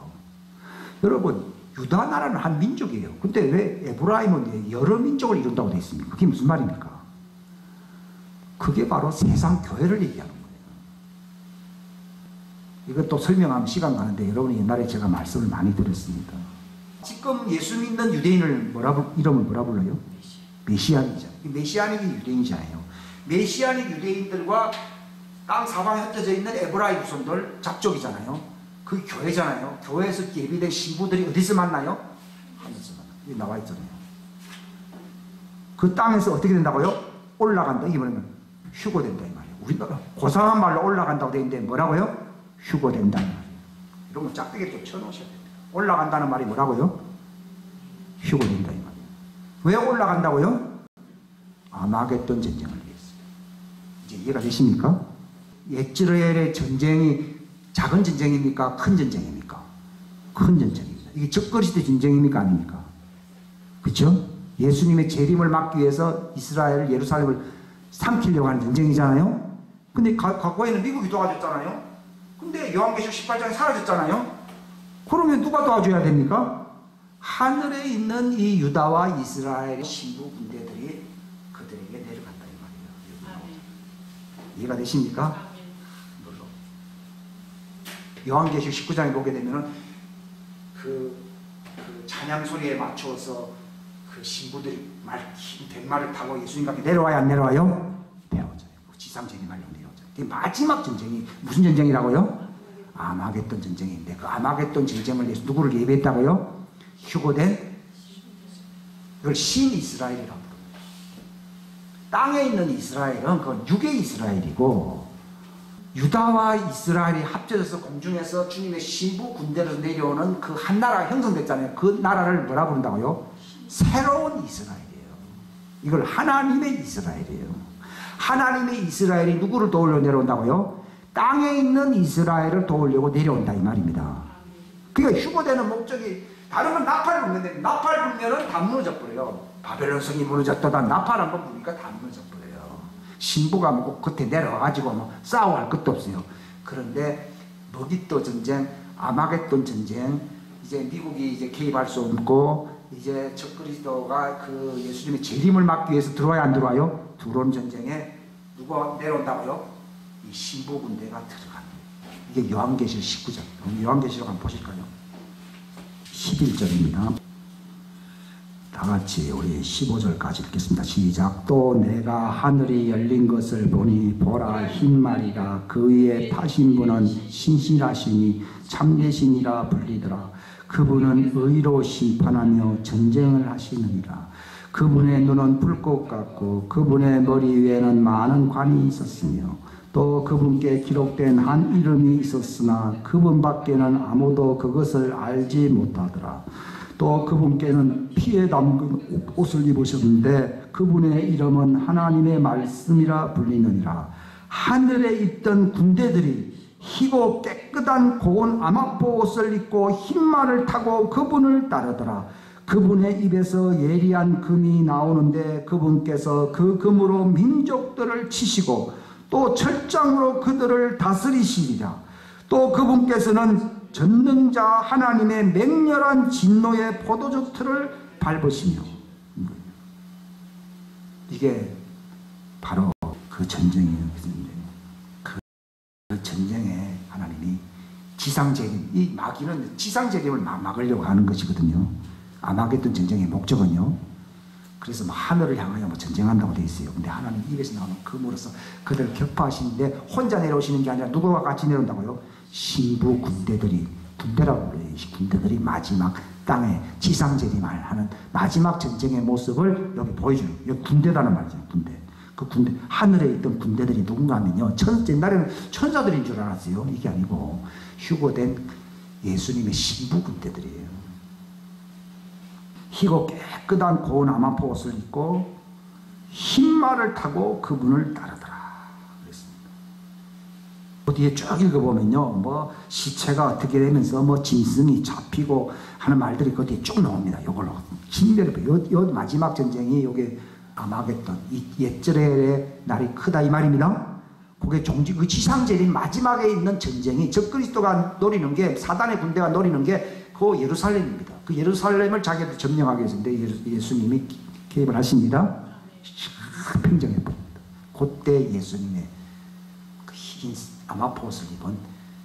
여러분, 유다 나라는 한 민족이에요. 근데 왜 에브라임은 여러 민족을 이룬다고 되어 있습니까? 그게 무슨 말입니까? 그게 바로 세상 교회를 얘기하는 거예요. 이것도 설명하면 시간 가는데, 여러분이 옛날에 제가 말씀을 많이 드렸습니다. 지금 예수 믿는 유대인을 이름을 뭐라 불러요? 메시아닉이죠. 메시아닉이 유대인이잖아요. 메시아닉 유대인들과 땅 사방에 흩어져 있는 에브라임 후손들 잡족이잖아요. 그 교회잖아요. 교회에서 예비된 신부들이 어디서 만나요? 하늘에서 만나요. 여기 나와 있잖아요. 그 땅에서 어떻게 된다고요? 올라간다. 이게 뭐냐면 휴거된다 이 말이에요. 우리가 고상한 말로 올라간다고 되어 있는데 뭐라고요? 휴거된다 이 말이에요. 이런 거 짝대기 또 쳐놓으셔야 됩니다. 올라간다는 말이 뭐라고요? 휴거된다 이 말이에요. 왜 올라간다고요? 아마겟돈 전쟁을 위해서. 이제 이해가 되십니까? 예스르엘의 전쟁이 작은 전쟁입니까? 큰 전쟁입니까? 큰 전쟁입니다. 이게 적그리스도 전쟁입니까? 아닙니까? 그렇죠? 예수님의 재림을 막기 위해서 이스라엘, 예루살렘을 삼키려고 하는 전쟁이잖아요. 근데 과거에는 미국이 도와줬잖아요. 근데 요한계시록 18장에 사라졌잖아요. 그러면 누가 도와줘야 됩니까? 하늘에 있는 이 유다와 이스라엘의 신부 군대들이 그들에게 내려간다 이 말이에요. 이해가 되십니까? 요한계시록 19장에 보게 되면은 그 찬양 소리에 맞춰서 그 신부들이 된 말을 타고 예수님과 함께 내려와요, 안 내려와요? 내려오죠. 지상전이 말로 내려오죠. 이 마지막 전쟁이 무슨 전쟁이라고요? 아마겟돈 전쟁인데, 그 아마겟돈 전쟁을 위해서 누구를 예비했다고요? 휴거된, 이걸 신이스라엘이라고 부릅니다. 땅에 있는 이스라엘은 그건 육의 이스라엘이고, 유다와 이스라엘이 합쳐져서 공중에서 주님의 신부 군대로 내려오는 그 한 나라가 형성됐잖아요. 그 나라를 뭐라 부른다고요? 새로운 이스라엘이에요. 이걸 하나님의 이스라엘이에요. 하나님의 이스라엘이 누구를 도우려 내려온다고요? 땅에 있는 이스라엘을 도우려고 내려온다 이 말입니다. 그러니까 휴거되는 목적이 다른 건 나팔 불는데 나팔 불면은 다 무너져 버려요. 바벨론 성이 무너졌다가 나팔 한번 부니까 다 무너져 버려요. 신부가 뭐 겉에 내려와가지고 뭐 싸워할 것도 없어요. 그런데 머깃도 전쟁, 아마겟돈 전쟁, 이제 미국이 이제 개입할 수 없고 이제 적그리스도가 그 예수님의 재림을 막기 위해서 들어와야 안 들어와요? 들어온 전쟁에 누가 내려온다고요? 이 신부 군대가 들어갑니다. 이게 요한계시록 19장. 요한계시록 한번 보실까요? 11절입니다. 다 같이 우리 15절까지 읽겠습니다. 시작. 또 내가 하늘이 열린 것을 보니 보라 흰 말이라 그 위에 타신 분은 신실하시니 참되시니라 불리더라. 그분은 의로 심판하며 전쟁을 하시느니라. 그분의 눈은 불꽃 같고 그분의 머리 위에는 많은 관이 있었으며 또 그분께 기록된 한 이름이 있었으나 그분밖에는 아무도 그것을 알지 못하더라. 또 그분께는 피에 담근 옷을 입으셨는데 그분의 이름은 하나님의 말씀이라 불리느니라. 하늘에 있던 군대들이 희고 깨끗한 고운 아마포 옷을 입고 흰 말을 타고 그분을 따르더라. 그분의 입에서 예리한 금이 나오는데 그분께서 그 금으로 민족들을 치시고 또 철장으로 그들을 다스리시리라. 또 그분께서는 전능자 하나님의 맹렬한 진노의 포도주 틀을 밟으시며. 이게 바로 그 전쟁이에요. 그 전쟁에 하나님이 지상재림, 이 마귀는 지상재림을 막으려고 하는 것이거든요. 아마겟돈 전쟁의 목적은요. 그래서 뭐 하늘을 향하여 뭐 전쟁한다고 되어 있어요. 근데 하나님 입에서 나오는 금으로서 그들을 격파하시는데 혼자 내려오시는 게 아니라 누구와 같이 내려온다고요? 신부 군대들이, 군대라고 불러요. 군대들이 마지막 땅에 지상재림을 하는 마지막 전쟁의 모습을 여기 보여줘요. 여기 군대라는 말이죠. 군대. 그 군대, 하늘에 있던 군대들이 누군가 하면요. 옛날에는 천사들인 줄 알았어요. 이게 아니고 휴거된 예수님의 신부 군대들이에요. 희고 깨끗한 고운 아마포 옷을 입고 흰 말을 타고 그분을 따르더라. 그랬습니다. 어디에 쭉 읽어보면요, 뭐 시체가 어떻게 되면서 뭐 짐승이 잡히고 하는 말들이 거기에 쭉 나옵니다. 요걸로 진대로 요 마지막 전쟁이 요게 아마겟돈, 이 옛절의 날이 크다 이 말입니다. 그게 그 지상재림 마지막에 있는 전쟁이 적그리스도가 노리는 게, 사단의 군대가 노리는 게 그 예루살렘입니다. 그 예루살렘을 자기들 점령하기 위해서인데 예수님이 개입을 하십니다. 평정해 봅니다. 그때 예수님의 그 흰 아마포 옷을 입은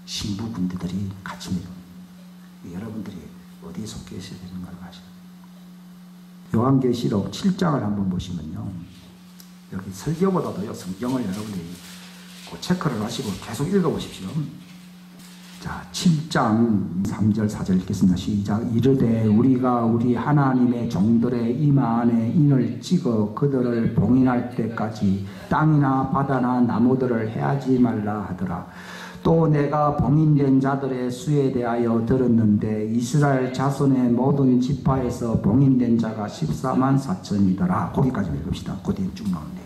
신부 군대들이 같이 내려옵니다. 여러분들이 어디에 속해 있어야 되는가를 아시죠? 요한계시록 7장을 한번 보시면요. 여기 설교보다도요, 성경을 여러분들이 그 체크를 하시고 계속 읽어보십시오. 자, 7장 3절 4절 읽겠습니다. 시작. 이르되 우리가 우리 하나님의 종들의 이마 안에 인을 찍어 그들을 봉인할 때까지 땅이나 바다나 나무들을 해하지 말라 하더라. 또 내가 봉인된 자들의 수에 대하여 들었는데 이스라엘 자손의 모든 지파에서 봉인된 자가 14만 4천이더라. 거기까지 읽읍시다. 그 뒤에 쭉 나오는데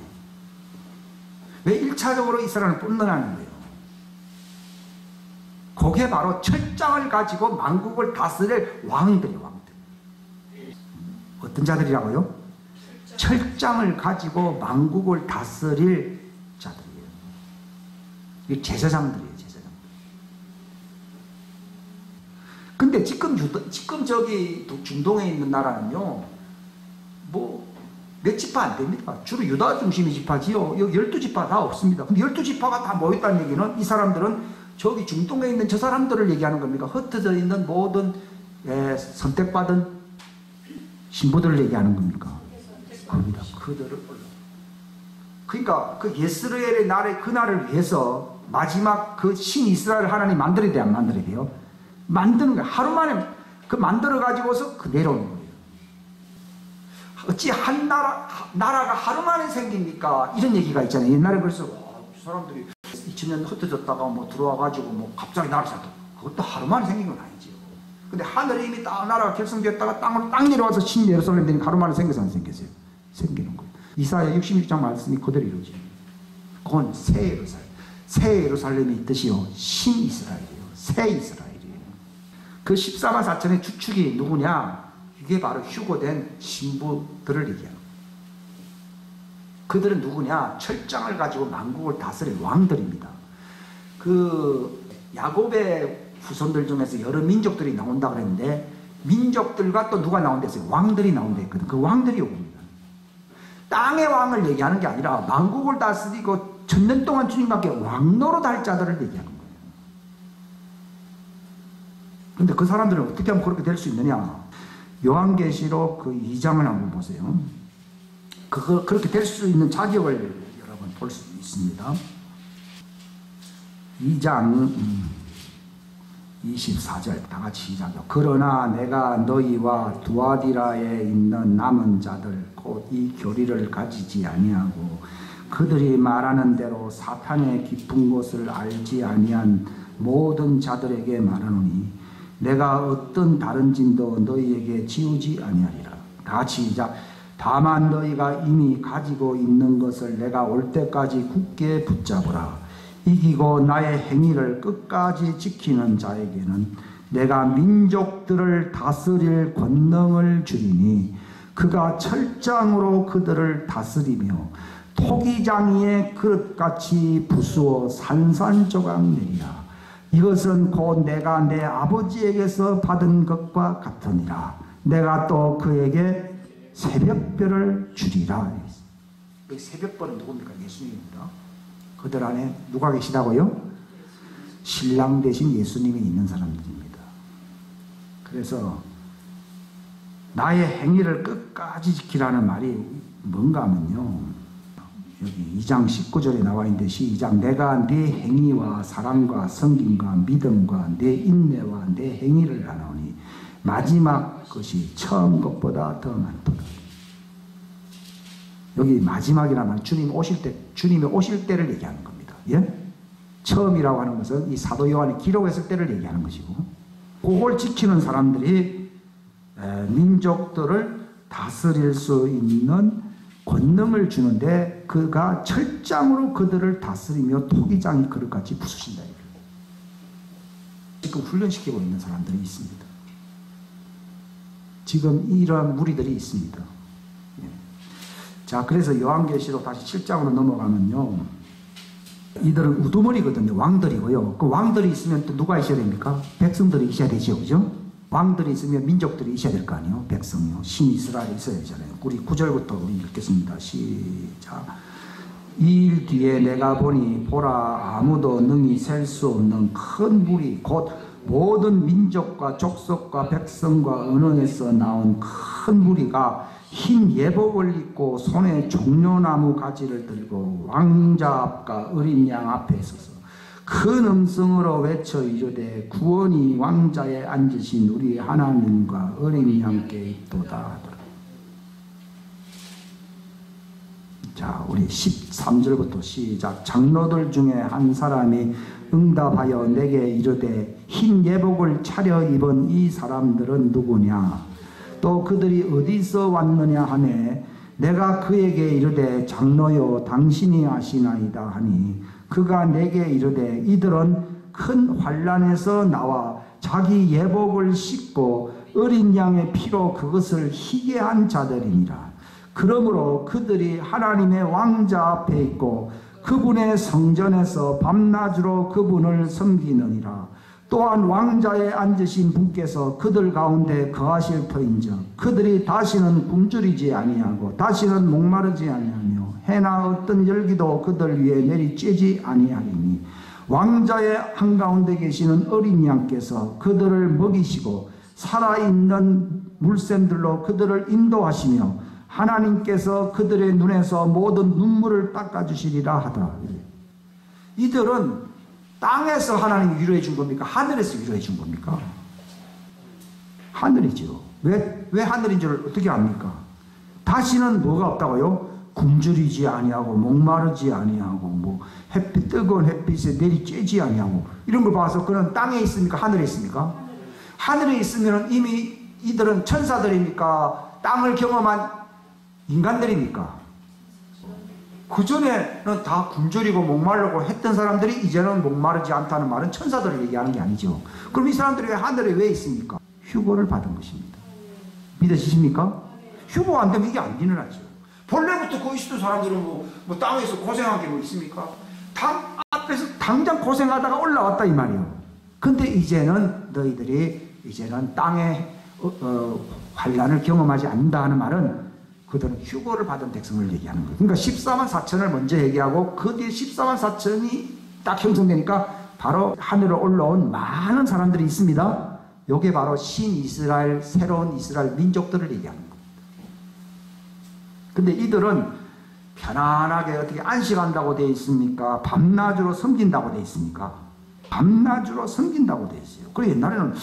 왜 1차적으로 이스라엘을 뽑느냐는 거예요. 그게 바로 철장을 가지고 만국을 다스릴 왕들이에요. 어떤 자들이라고요? 철장을 가지고 만국을 다스릴 자들이에요. 이 제사장들이에요. 제사장들. 근데 지금 저기 중동에 있는 나라는요, 뭐 몇 지파 안 됩니다. 주로 유다 중심의 지파지요. 여기 12지파 다 없습니다. 근데 12지파가 다 모였다는 얘기는 이 사람들은 저기 중동에 있는 저 사람들을 얘기하는 겁니까? 흩어져 있는 모든 선택받은 신부들을 얘기하는 겁니까? 겁니다. 그들을 그러니까 그 예스라엘의 날의 그날을 위해서 마지막 그 신 이스라엘 하나님 만들어야 돼요? 안 만들어야 돼요? 만드는 거예요. 하루 만에 그 만들어 가지고서 그 내려오는 거예요. 어찌 한 나라가 하루 만에 생깁니까? 이런 얘기가 있잖아요. 옛날에 그래서 사람들이 2000년 흩어졌다가 뭐 들어와가지고 뭐 갑자기 나라를 세웠다. 그것도 하루 만에 생긴 건 아니지요. 근데 하늘에 이미 딱 나라가 결성되었다가 땅으로 딱 내려와서 신 예루살렘 되니까 하루 만에 생겨서 안 생겼어요. 생기는 거예요. 이사야 66장 말씀이 그대로 이루어져요. 그건 새 예루살렘. 새 예루살렘의 뜻이요. 신 이스라엘이에요. 새 이스라엘이에요. 그 14만 4천의 주축이 누구냐? 이게 바로 휴거된 신부들을 얘기하는 거예요. 그들은 누구냐? 철장을 가지고 만국을 다스릴 왕들입니다. 그 야곱의 후손들 중에서 여러 민족들이 나온다 그랬는데 민족들과 또 누가 나온다 했어요? 왕들이 나온다 했거든. 그 왕들이 옵니다. 땅의 왕을 얘기하는 게 아니라 만국을 다스리고 천년 동안 주님밖에 왕노릇 할 자들을 얘기하는 거예요. 근데 그 사람들은 어떻게 하면 그렇게 될 수 있느냐? 요한계시록 그 2장을 한번 보세요. 그렇게 될 수 있는 자격을 여러분 볼 수 있습니다. 2장 24절 다 같이 시작해요. 그러나 내가 너희와 두아디라에 있는 남은 자들 곧 이 교리를 가지지 아니하고 그들이 말하는 대로 사탄의 깊은 곳을 알지 아니한 모든 자들에게 말하노니 내가 어떤 다른 진도 너희에게 지우지 아니하리라. 다 같이 시작. 다만 너희가 이미 가지고 있는 것을 내가 올 때까지 굳게 붙잡으라. 이기고 나의 행위를 끝까지 지키는 자에게는 내가 민족들을 다스릴 권능을 주리니 그가 철장으로 그들을 다스리며 토기장이의 그릇같이 부수어 산산조각 내리라. 이것은 곧 내가 내 아버지에게서 받은 것과 같으니라. 내가 또 그에게 새벽별을 주리라. 이 새벽별은 누굽니까? 예수님입니다. 그들 안에 누가 계시다고요? 신랑 대신 예수님이 있는 사람들입니다. 그래서 나의 행위를 끝까지 지키라는 말이 뭔가 하면요, 여기 2장 19절에 나와 있는데 시작. 내가 네 행위와 사랑과 섬김과 믿음과 내 인내와 내 행위를 하노니 마지막 것이 처음 것보다 더 많도다. 여기 마지막이라면 주님이 오실 때를 얘기하는 겁니다. 예? 처음이라고 하는 것은 이 사도 요한이 기록했을 때를 얘기하는 것이고, 그걸 지키는 사람들이 민족들을 다스릴 수 있는 권능을 주는데 그가 철장으로 그들을 다스리며 토기장이 그릇같이 부수신다. 지금 훈련시키고 있는 사람들이 있습니다. 지금 이러한 무리들이 있습니다. 자, 그래서 요한계시록 다시 7장으로 넘어가면요, 이들은 우두머리거든요. 왕들이고요. 그 왕들이 있으면 또 누가 있어야 됩니까? 백성들이 있어야 되죠. 그죠? 왕들이 있으면 민족들이 있어야 될 거 아니에요. 백성이요. 신이스라엘이 있어야 되잖아요. 우리 9절부터 우리 읽겠습니다. 시작. 이 일 뒤에 내가 보니 보라, 아무도 능히 셀 수 없는 큰 물이 곧 모든 민족과 족속과 백성과 언어에서 나온 큰 무리가 흰 예복을 입고 손에 종려나무 가지를 들고 왕자 앞과 어린 양 앞에 서서 큰 음성으로 외쳐 이르되 구원이 왕자에 앉으신 우리 하나님과 어린 양께 있도다 하더라. 자, 우리 13절부터 시작. 장로들 중에 한 사람이 응답하여 내게 이르되 흰 예복을 차려 입은 이 사람들은 누구냐? 또 그들이 어디서 왔느냐 하매 내가 그에게 이르되 장로여 당신이 아시나이다 하니 그가 내게 이르되 이들은 큰 환난에서 나와 자기 예복을 씻고 어린 양의 피로 그것을 희게 한 자들이니라. 그러므로 그들이 하나님의 왕자 앞에 있고 그분의 성전에서 밤낮으로 그분을 섬기느니라. 또한 왕자에 앉으신 분께서 그들 가운데 거하실 터인즉 그들이 다시는 굶주리지 아니하고 다시는 목마르지 아니하며 해나 어떤 열기도 그들 위에 내리쬐지 아니하리니 왕자의 한가운데 계시는 어린 양께서 그들을 먹이시고 살아있는 물샘들로 그들을 인도하시며 하나님께서 그들의 눈에서 모든 눈물을 닦아주시리라 하더라. 이들은 땅에서 하나님이 위로해 준 겁니까? 하늘에서 위로해 준 겁니까? 하늘이죠. 왜 하늘인 줄 어떻게 압니까? 다시는 뭐가 없다고요? 굶주리지 아니하고 목마르지 아니하고 뭐 햇빛 뜨거운 햇빛에 내리쬐지 아니하고 이런 걸 봐서 그는 땅에 있습니까? 하늘에 있습니까? 하늘에 있으면 이미 이들은 천사들입니까? 땅을 경험한 인간들입니까? 그전에는 다 굶주리고 목마르고 했던 사람들이 이제는 목마르지 않다는 말은 천사들을 얘기하는 게 아니죠. 그럼 이 사람들이 왜 하늘에 왜 있습니까? 휴거를 받은 것입니다. 믿으시십니까? 휴거 안 되면 이게 안 일어나죠. 본래부터 거기 있던 사람들은 뭐 땅에서 고생한 게 뭐 있습니까? 땅 앞에서 당장 고생하다가 올라왔다 이 말이에요. 근데 이제는 너희들이 이제는 땅에 환난을 경험하지 않는다 하는 말은 그들은 휴거를 받은 백성을 얘기하는 거예요. 그러니까 14만 4천을 먼저 얘기하고 그 뒤에 14만 4천이 딱 형성되니까 바로 하늘로 올라온 많은 사람들이 있습니다. 이게 바로 신이스라엘, 새로운 이스라엘 민족들을 얘기하는 겁니다. 근데 이들은 편안하게 어떻게 안식한다고 되어 있습니까? 밤낮으로 섬긴다고 되어 있습니까? 밤낮으로 섬긴다고 되어 있어요. 그래 옛날에는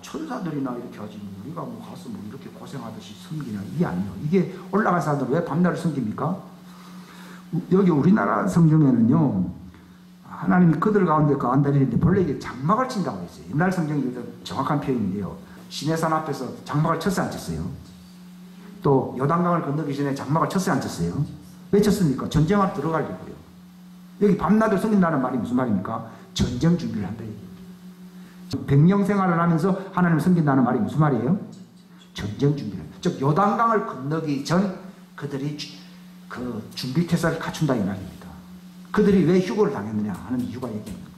천사들이나 이렇게 하지 우리가 뭐 가서 뭐 이렇게 고생하듯이 섬기냐 이게 아니에요. 이게 올라간 사람들 왜 밤낮을 섬깁니까? 여기 우리나라 성경에는요 하나님이 그들 가운데 거한다리는데 본래 이게 장막을 친다고 했어요. 옛날 성경이 정확한 표현인데요. 시내산 앞에서 장막을 쳤어요 안 쳤어요? 또 요단강을 건너기 전에 장막을 쳤어요 안 쳤어요? 왜 쳤습니까? 전쟁하러 들어가려고요. 여기 밤낮을 섬긴다는 말이 무슨 말입니까? 전쟁 준비를 한다. 백령 생활을 하면서 하나님을 섬긴다는 말이 무슨 말이에요? 전쟁 준비를. 즉 요단강을 건너기 전 그들이 그 준비 태세를 갖춘다 이 말입니다. 그들이 왜 휴거를 당했느냐 하는 이유가 얘기합니다.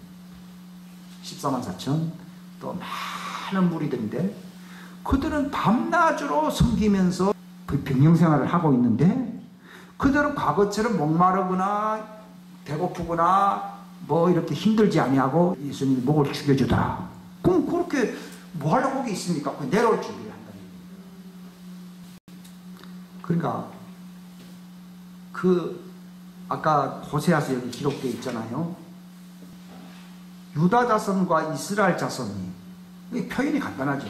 14만 4천 또 많은 무리들인데 그들은 밤낮으로 섬기면서 그 백령 생활을 하고 있는데 그들은 과거처럼 목마르거나 배고프거나 뭐 이렇게 힘들지 아니하고 예수님이 목을 죽여주더라. 그럼 그렇게 뭐 하려고 거기 있습니까? 내려올 준비를 한다는 얘기예요. 그러니까 그 아까 호세아서 여기 기록되어 있잖아요. 유다 자손과 이스라엘 자손이 표현이 간단하죠.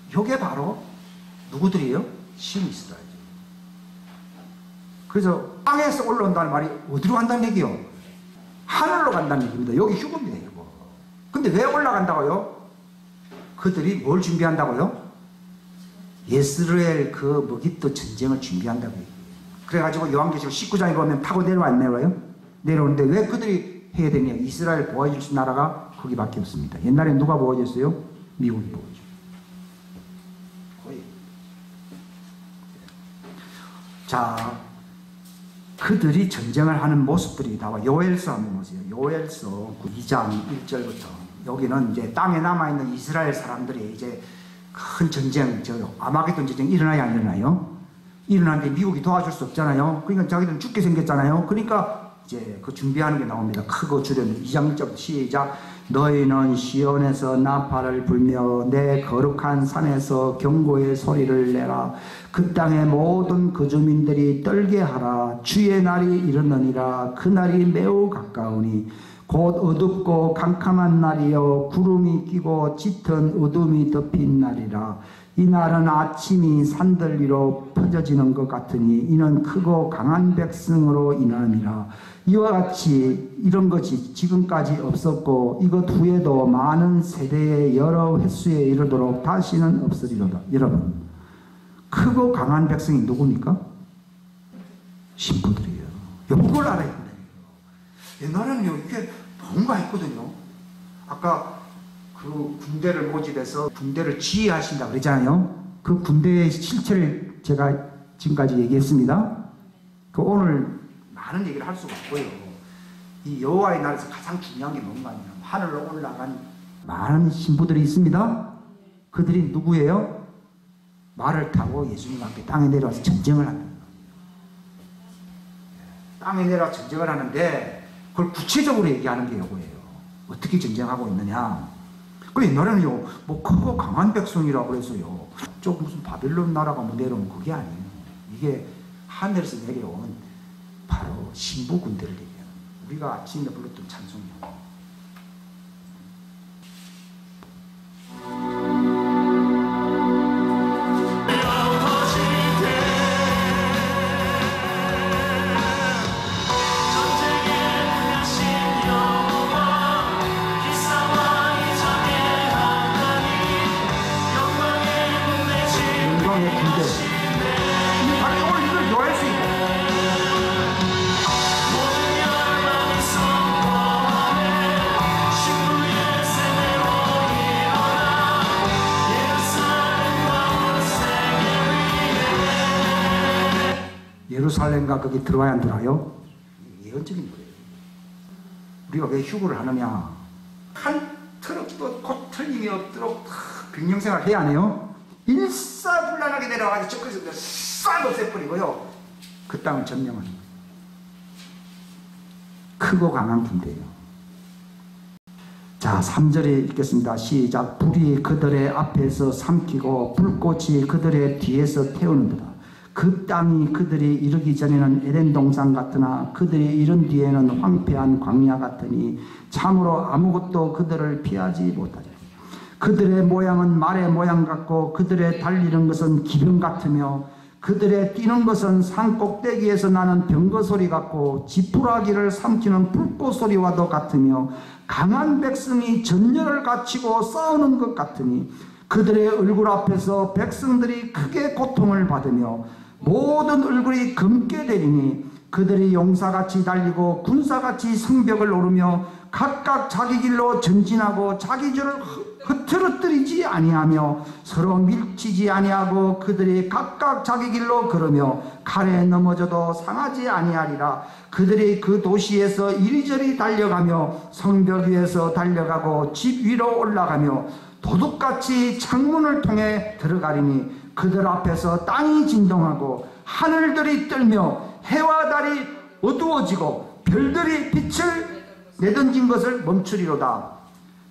이게 바로 누구들이에요? 신이스라엘이죠. 그래서 땅에서 올라온다는 말이 어디로 간다는 얘기요? 하늘로 간다는 얘기입니다. 여기 휴거입니다. 이거. 근데 왜 올라간다고요? 그들이 뭘 준비한다고요? 예스르엘 그 머깃도 전쟁을 준비한다고 얘기해요. 그래가지고 요한계시록 19장에 보면 타고 내려와요? 내려오는데 왜 그들이 해야 되냐? 이스라엘 보호해줄 수 있는 나라가 거기밖에 없습니다. 옛날에 누가 보호해줬어요? 미국이 보호해줘요. 거의. 자, 그들이 전쟁을 하는 모습들이 나와. 요엘서 한번 보세요. 요엘서 2장 1절부터 여기는 이제 땅에 남아있는 이스라엘 사람들이 이제 큰 전쟁, 아마겟돈 전쟁 일어나야 안 일어나요? 일어나는데 미국이 도와줄 수 없잖아요. 그러니까 자기들은 죽게 생겼잖아요. 그러니까 이제 그 준비하는 게 나옵니다. 크고 주려면 2장 1절부터 시작. 너희는 시온에서 나팔을 불며 내 거룩한 산에서 경고의 소리를 내라. 그 땅의 모든 거주민들이 떨게 하라. 주의 날이 이르느니라. 그 날이 매우 가까우니 곧 어둡고 캄캄한 날이요 구름이 끼고 짙은 어둠이 덮인 날이라. 이 날은 아침이 산들 위로 퍼져지는 것 같으니 이는 크고 강한 백성으로 인함이라. 이와 같이 이런 것이 지금까지 없었고 이것 후에도 많은 세대의 여러 횟수에 이르도록 다시는 없으리로다. 여러분, 크고 강한 백성이 누굽니까? 신부들이에요. 이걸 알아야 된다. 옛날에는요 이게 뭔가 했거든요. 아까 그 군대를 모집해서 군대를 지휘하신다 그러잖아요. 그 군대의 실체를 제가 지금까지 얘기했습니다. 그 오늘 많은 얘기를 할 수가 없고요. 이 여호와의 날에서 가장 중요한 게 뭔가 하면 하늘로 올라간 많은 신부들이 있습니다. 그들이 누구예요? 말을 타고 예수님 앞에 땅에 내려와서 전쟁을 합니다. 땅에 내려와 전쟁을 하는데 그걸 구체적으로 얘기하는 게 이거예요. 어떻게 전쟁하고 있느냐. 그 옛날에는요, 뭐 크고 강한 백성이라고 그래서요, 좀 무슨 바벨론 나라가 뭐 내려오면 그게 아니에요. 이게 하늘에서 내려온 바로 신부 군대를 얘기해요. 우리가 아침에 불렀던 찬송이요. 예루살렘과 거기 들어와야 안 들어와요? 예언적인 거예요. 우리가 왜 휴거를 하느냐? 한 트럭도 곧 틀림이 없도록 병영생활 해야 하네요. 일사불란하게 내려가서 저기서 싹 없애버리고요. 그 땅을 점령하는 거예요. 크고 강한 군대예요. 자, 3절에 읽겠습니다. 시작. 불이 그들의 앞에서 삼키고 불꽃이 그들의 뒤에서 태우는도다. 그 땅이 그들이 이르기 전에는 에덴 동산 같으나 그들이 이른 뒤에는 황폐한 광야 같으니 참으로 아무것도 그들을 피하지 못하리라. 그들의 모양은 말의 모양 같고 그들의 달리는 것은 기병 같으며 그들의 뛰는 것은 산 꼭대기에서 나는 병거 소리 같고 지푸라기를 삼키는 불꽃 소리와도 같으며 강한 백성이 전열을 갖추고 싸우는 것 같으니 그들의 얼굴 앞에서 백성들이 크게 고통을 받으며 모든 얼굴이 검게 되리니 그들이 용사같이 달리고 군사같이 성벽을 오르며 각각 자기 길로 전진하고 자기 줄을 흐트러뜨리지 아니하며 서로 밀치지 아니하고 그들이 각각 자기 길로 걸으며 칼에 넘어져도 상하지 아니하리라. 그들이 그 도시에서 이리저리 달려가며 성벽 위에서 달려가고 집 위로 올라가며 도둑같이 창문을 통해 들어가리니 그들 앞에서 땅이 진동하고 하늘들이 떨며 해와 달이 어두워지고 별들이 빛을 내던진 것을 멈추리로다.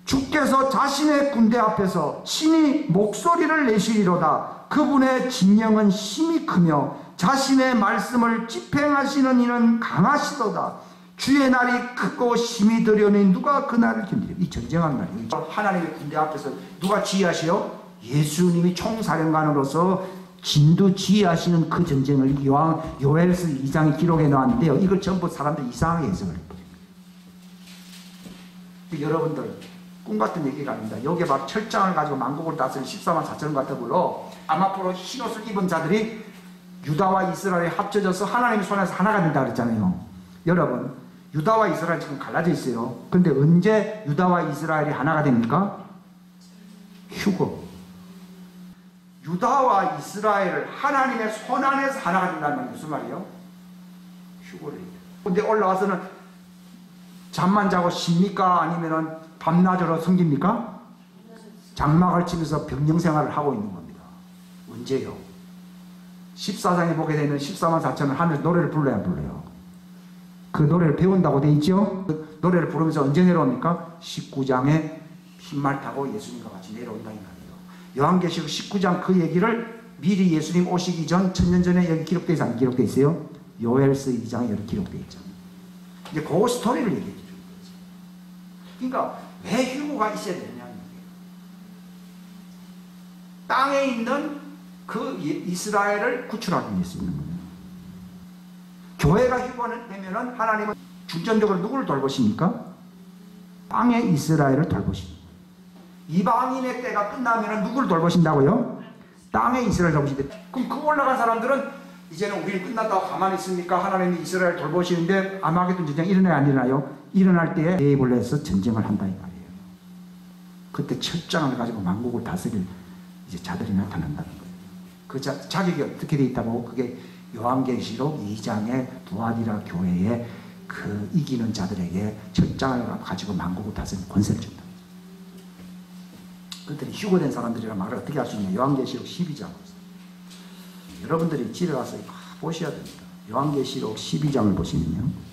주께서 자신의 군대 앞에서 친히 목소리를 내시리로다. 그분의 진영은 힘이 크며 자신의 말씀을 집행하시는 이는 강하시도다. 주의 날이 크고 힘이 들여니 누가 그 날을 견디리요. 이 전쟁한 날이에요. 하나님의 군대 앞에서 누가 지휘하시요? 예수님이 총사령관으로서 진두 지휘하시는 그 전쟁을 요엘서 2장에 기록해 놓았는데요. 이걸 전부 사람들이 이상하게 해석을 해버립니다. 여러분들 꿈같은 얘기가 아닙니다. 여기에 막 철장을 가지고 만국을 다스린 14만 4천 같은 걸로 아마포로 흰옷을 입은 자들이 유다와 이스라엘이 합쳐져서 하나님의 손에서 하나가 된다 그랬잖아요. 여러분, 유다와 이스라엘 지금 갈라져 있어요. 근데 언제 유다와 이스라엘이 하나가 됩니까? 휴거. 유다와 이스라엘을 하나님의 손 안에서 하나가 된다는 건 무슨 말이에요? 휴거를 해요. 근데 올라와서는 잠만 자고 쉽니까? 아니면은 밤낮으로 섬깁니까? 장막을 치면서 병영 생활을 하고 있는 겁니다. 언제요? 14장에 보게 되면 14만 4천은 하늘 노래를 불러야 불러요. 그 노래를 배운다고 돼 있죠? 그 노래를 부르면서 언제 내려옵니까? 19장에 흰말 타고 예수님과 같이 내려온다 이 말이에요. 요한계시록 19장 그 얘기를 미리 예수님 오시기 전 1000년 전에 여기 기록되어 있어요? 안 기록되어 있어요? 요엘서 2장에 여기 기록되어 있죠. 이제 그 스토리를 얘기해 주죠. 그러니까 왜 휴거가 있어야 되느냐는 얘기예요. 땅에 있는 그 이스라엘을 구출하기 위해서 있는 거예요. 교회가 휴거는 되면은 하나님은 중점적으로 누구를 돌보십니까? 땅의 이스라엘을 돌보십니다. 이방인의 때가 끝나면은 누구를 돌보신다고요? 땅의 이스라엘 돌보신다. 그럼 그 올라간 사람들은 이제는 우리 끝났다고 가만히 있습니까? 하나님이 이스라엘 돌보시는데 아마겟돈 전쟁 일어나요 안 일어나요? 일어날 때에 계획을 해서 전쟁을 한다 이 말이에요. 그때 철장을 가지고 만국을 다스릴 이제 자들이 나타난다는 거예요. 그 자격이 어떻게 돼 있다고? 그게 요한계시록 2장의 두아디라 교회에 그 이기는 자들에게 철장을 가지고 만국을 다스리는 권세를 준다. 그들이 휴거된 사람들이란 말을 어떻게 할 수 있냐? 요한계시록 12장. 여러분들이 집에 가서 보셔야 됩니다. 요한계시록 12장을 보시면요.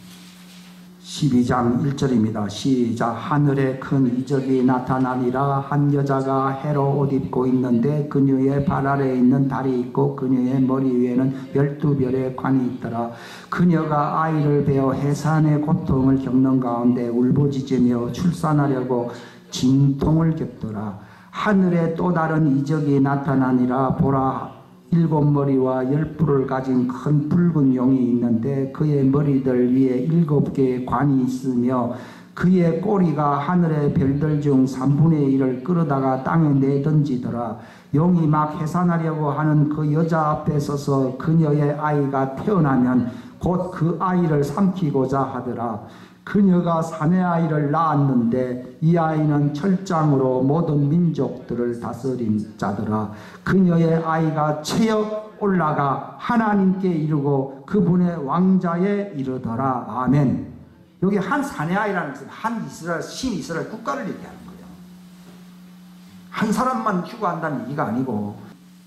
12장 1절입니다. 시작. 하늘에 큰 이적이 나타나니라. 한 여자가 해로 옷 입고 있는데 그녀의 발 아래에 있는 달이 있고 그녀의 머리 위에는 12별의 관이 있더라. 그녀가 아이를 베어 해산의 고통을 겪는 가운데 울부짖으며 출산하려고 진통을 겪더라. 하늘에 또 다른 이적이 나타나니라. 보라, 7머리와 10뿔을 가진 큰 붉은 용이 있는데 그의 머리들 위에 7개의 관이 있으며 그의 꼬리가 하늘의 별들 중 3분의 1을 끌어다가 땅에 내던지더라. 용이 막 해산하려고 하는 그 여자 앞에 서서 그녀의 아이가 태어나면 곧 그 아이를 삼키고자 하더라. 그녀가 사내 아이를 낳았는데 이 아이는 철장으로 모든 민족들을 다스린 자더라. 그녀의 아이가 체역 올라가 하나님께 이르고 그분의 왕자에 이르더라. 아멘. 여기 한 사내아이라는 것은 한 이스라엘, 신이스라엘 국가를 얘기하는 거예요. 한 사람만 휴거한다는 얘기가 아니고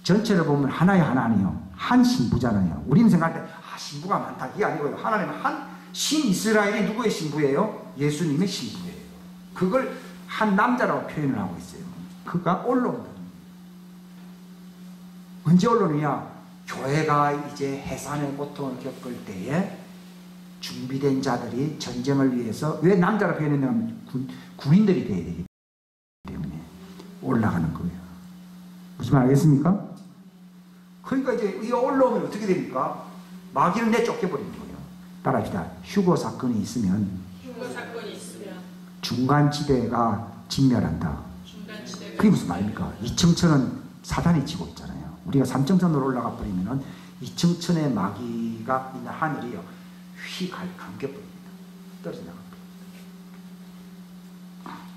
전체를 보면 하나의 하나님이요. 한 신부잖아요. 우리는 생각할 때 신부가 많다 이게 아니고요. 하나님은 한 신이스라엘이 누구의 신부예요? 예수님의 신부예요. 그걸 한 남자라고 표현을 하고 있어요. 그가 올라온다. 언제 올라오느냐? 교회가 이제 해산의 고통을 겪을 때에 준비된 자들이 전쟁을 위해서, 왜 남자로 표현했냐면 군인들이 돼야 되기 때문에 올라가는 거예요. 무슨 말 알겠습니까? 그러니까 이제 이 올라오면 어떻게 됩니까? 마귀를 내쫓겨버리는 거예요. 따라합시다. 휴거 사건이 있으면 중간지대가 진멸한다. 그게 무슨 말입니까? 이층천은 사단이 지고 있잖아요. 우리가 삼층천으로 올라가 버리면은 이층천의 마귀가 있는 하늘이요. 휘 감겨버립니다. 떨어져 나갑니다.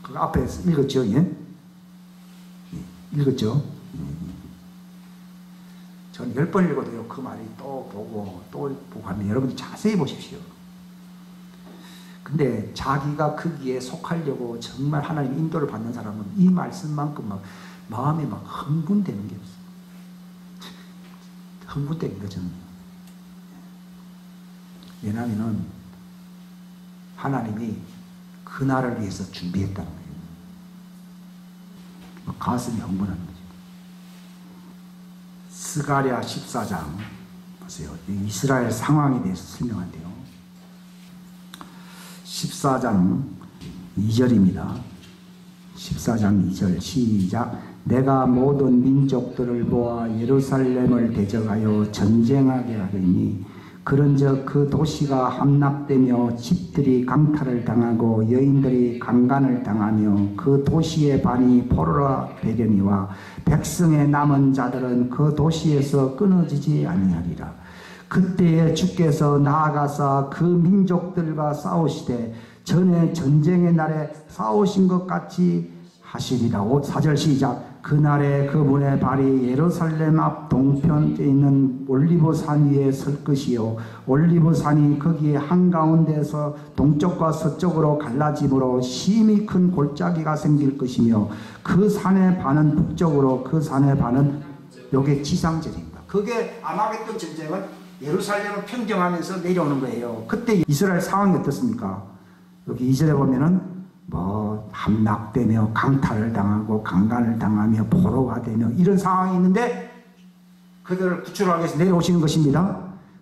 그거 앞에서 읽었죠? 예? 읽었죠? 전 10번 읽어도요. 그 말이 또 보고 또 보고 하면 여러분들 자세히 보십시오. 근데 자기가 거기에 속하려고 정말 하나님 인도를 받는 사람은 이 말씀만큼 막 마음에 막 흥분되는 게 없어요. 흥분되는 거죠. 왜냐하면 하나님이 그날을 위해서 준비했다는 거예요. 가슴이 흥분하는 거죠. 스가랴 14장 보세요. 이스라엘 상황에 대해서 설명한대요. 14장 2절입니다. 14장 2절 시작. 내가 모든 민족들을 보아 예루살렘을 대적하여 전쟁하게 하리니 그런즉 그 도시가 함락되며 집들이 강탈을 당하고 여인들이 강간을 당하며 그 도시의 반이 포로가 되려니와 백성의 남은 자들은 그 도시에서 끊어지지 아니하리라. 그때에 주께서 나아가사 그 민족들과 싸우시되 전에 전쟁의 날에 싸우신 것 같이 하시리라. 4절 시작. 그날에 그분의 발이 예루살렘 앞 동편에 있는 올리브산 위에 설 것이요 올리브산이 거기에 한가운데서 동쪽과 서쪽으로 갈라짐으로 심히 큰 골짜기가 생길 것이며 그 산의 반은 북쪽으로 그 산의 반은 요게 지상절입니다. 그게 아마겟돈 전쟁은 예루살렘을 평정하면서 내려오는 거예요. 그때 이스라엘 상황이 어떻습니까? 여기 2절에 보면은 함락되며 강탈을 당하고 강간을 당하며 포로가 되며 이런 상황이 있는데 그들을 구출하기 위해서 내려오시는 것입니다.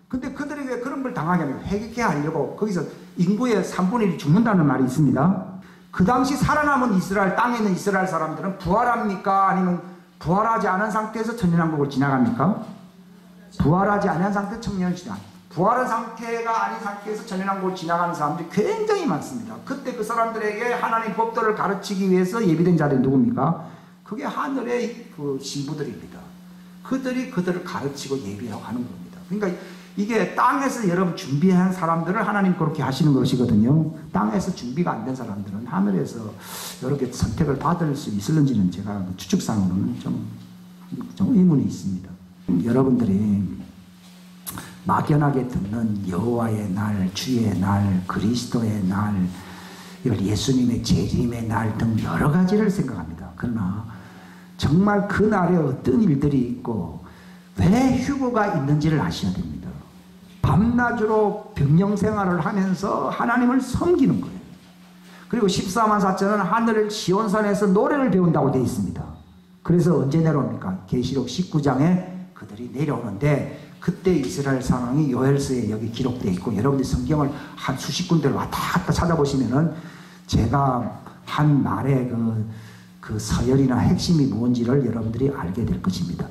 근데 그들이 왜 그런 걸 당하게 하면 회개케 하려고 거기서 인구의 3분의 1이 죽는다는 말이 있습니다. 그 당시 살아남은 이스라엘 땅에 있는 이스라엘 사람들은 부활합니까? 아니면 부활하지 않은 상태에서 천년왕국을 지나갑니까? 부활하지 않은 상태에서 천년을 지나갑니다. 부활한 상태가 아닌 상태에서 천년왕국을 지나가는 사람들이 굉장히 많습니다. 그때 그 사람들에게 하나님 법도를 가르치기 위해서 예비된 자들이 누굽니까? 그게 하늘의 그 신부들입니다. 그들이 그들을 가르치고 예비하고 하는 겁니다. 그러니까 이게 땅에서 여러분 준비한 사람들을 하나님 그렇게 하시는 것이거든요. 땅에서 준비가 안 된 사람들은 하늘에서 이렇게 선택을 받을 수 있을는지는 제가 추측상으로는 좀 의문이 있습니다. 여러분들이 막연하게 듣는 여호와의 날, 주의 날, 그리스도의 날, 이걸 예수님의 재림의 날 등 여러 가지를 생각합니다. 그러나 정말 그 날에 어떤 일들이 있고 왜 휴거가 있는지를 아셔야 됩니다. 밤낮으로 병영 생활을 하면서 하나님을 섬기는 거예요. 그리고 14만 4천은 하늘을 시온산에서 노래를 배운다고 되어 있습니다. 그래서 언제 내려옵니까? 계시록 19장에 그들이 내려오는데 그때 이스라엘 상황이 요엘서에 여기 기록되어 있고 여러분들이 성경을 한 수십 군데를 왔다 갔다 찾아보시면은 제가 한 말의 그 서열이나 핵심이 뭔지를 여러분들이 알게 될 것입니다.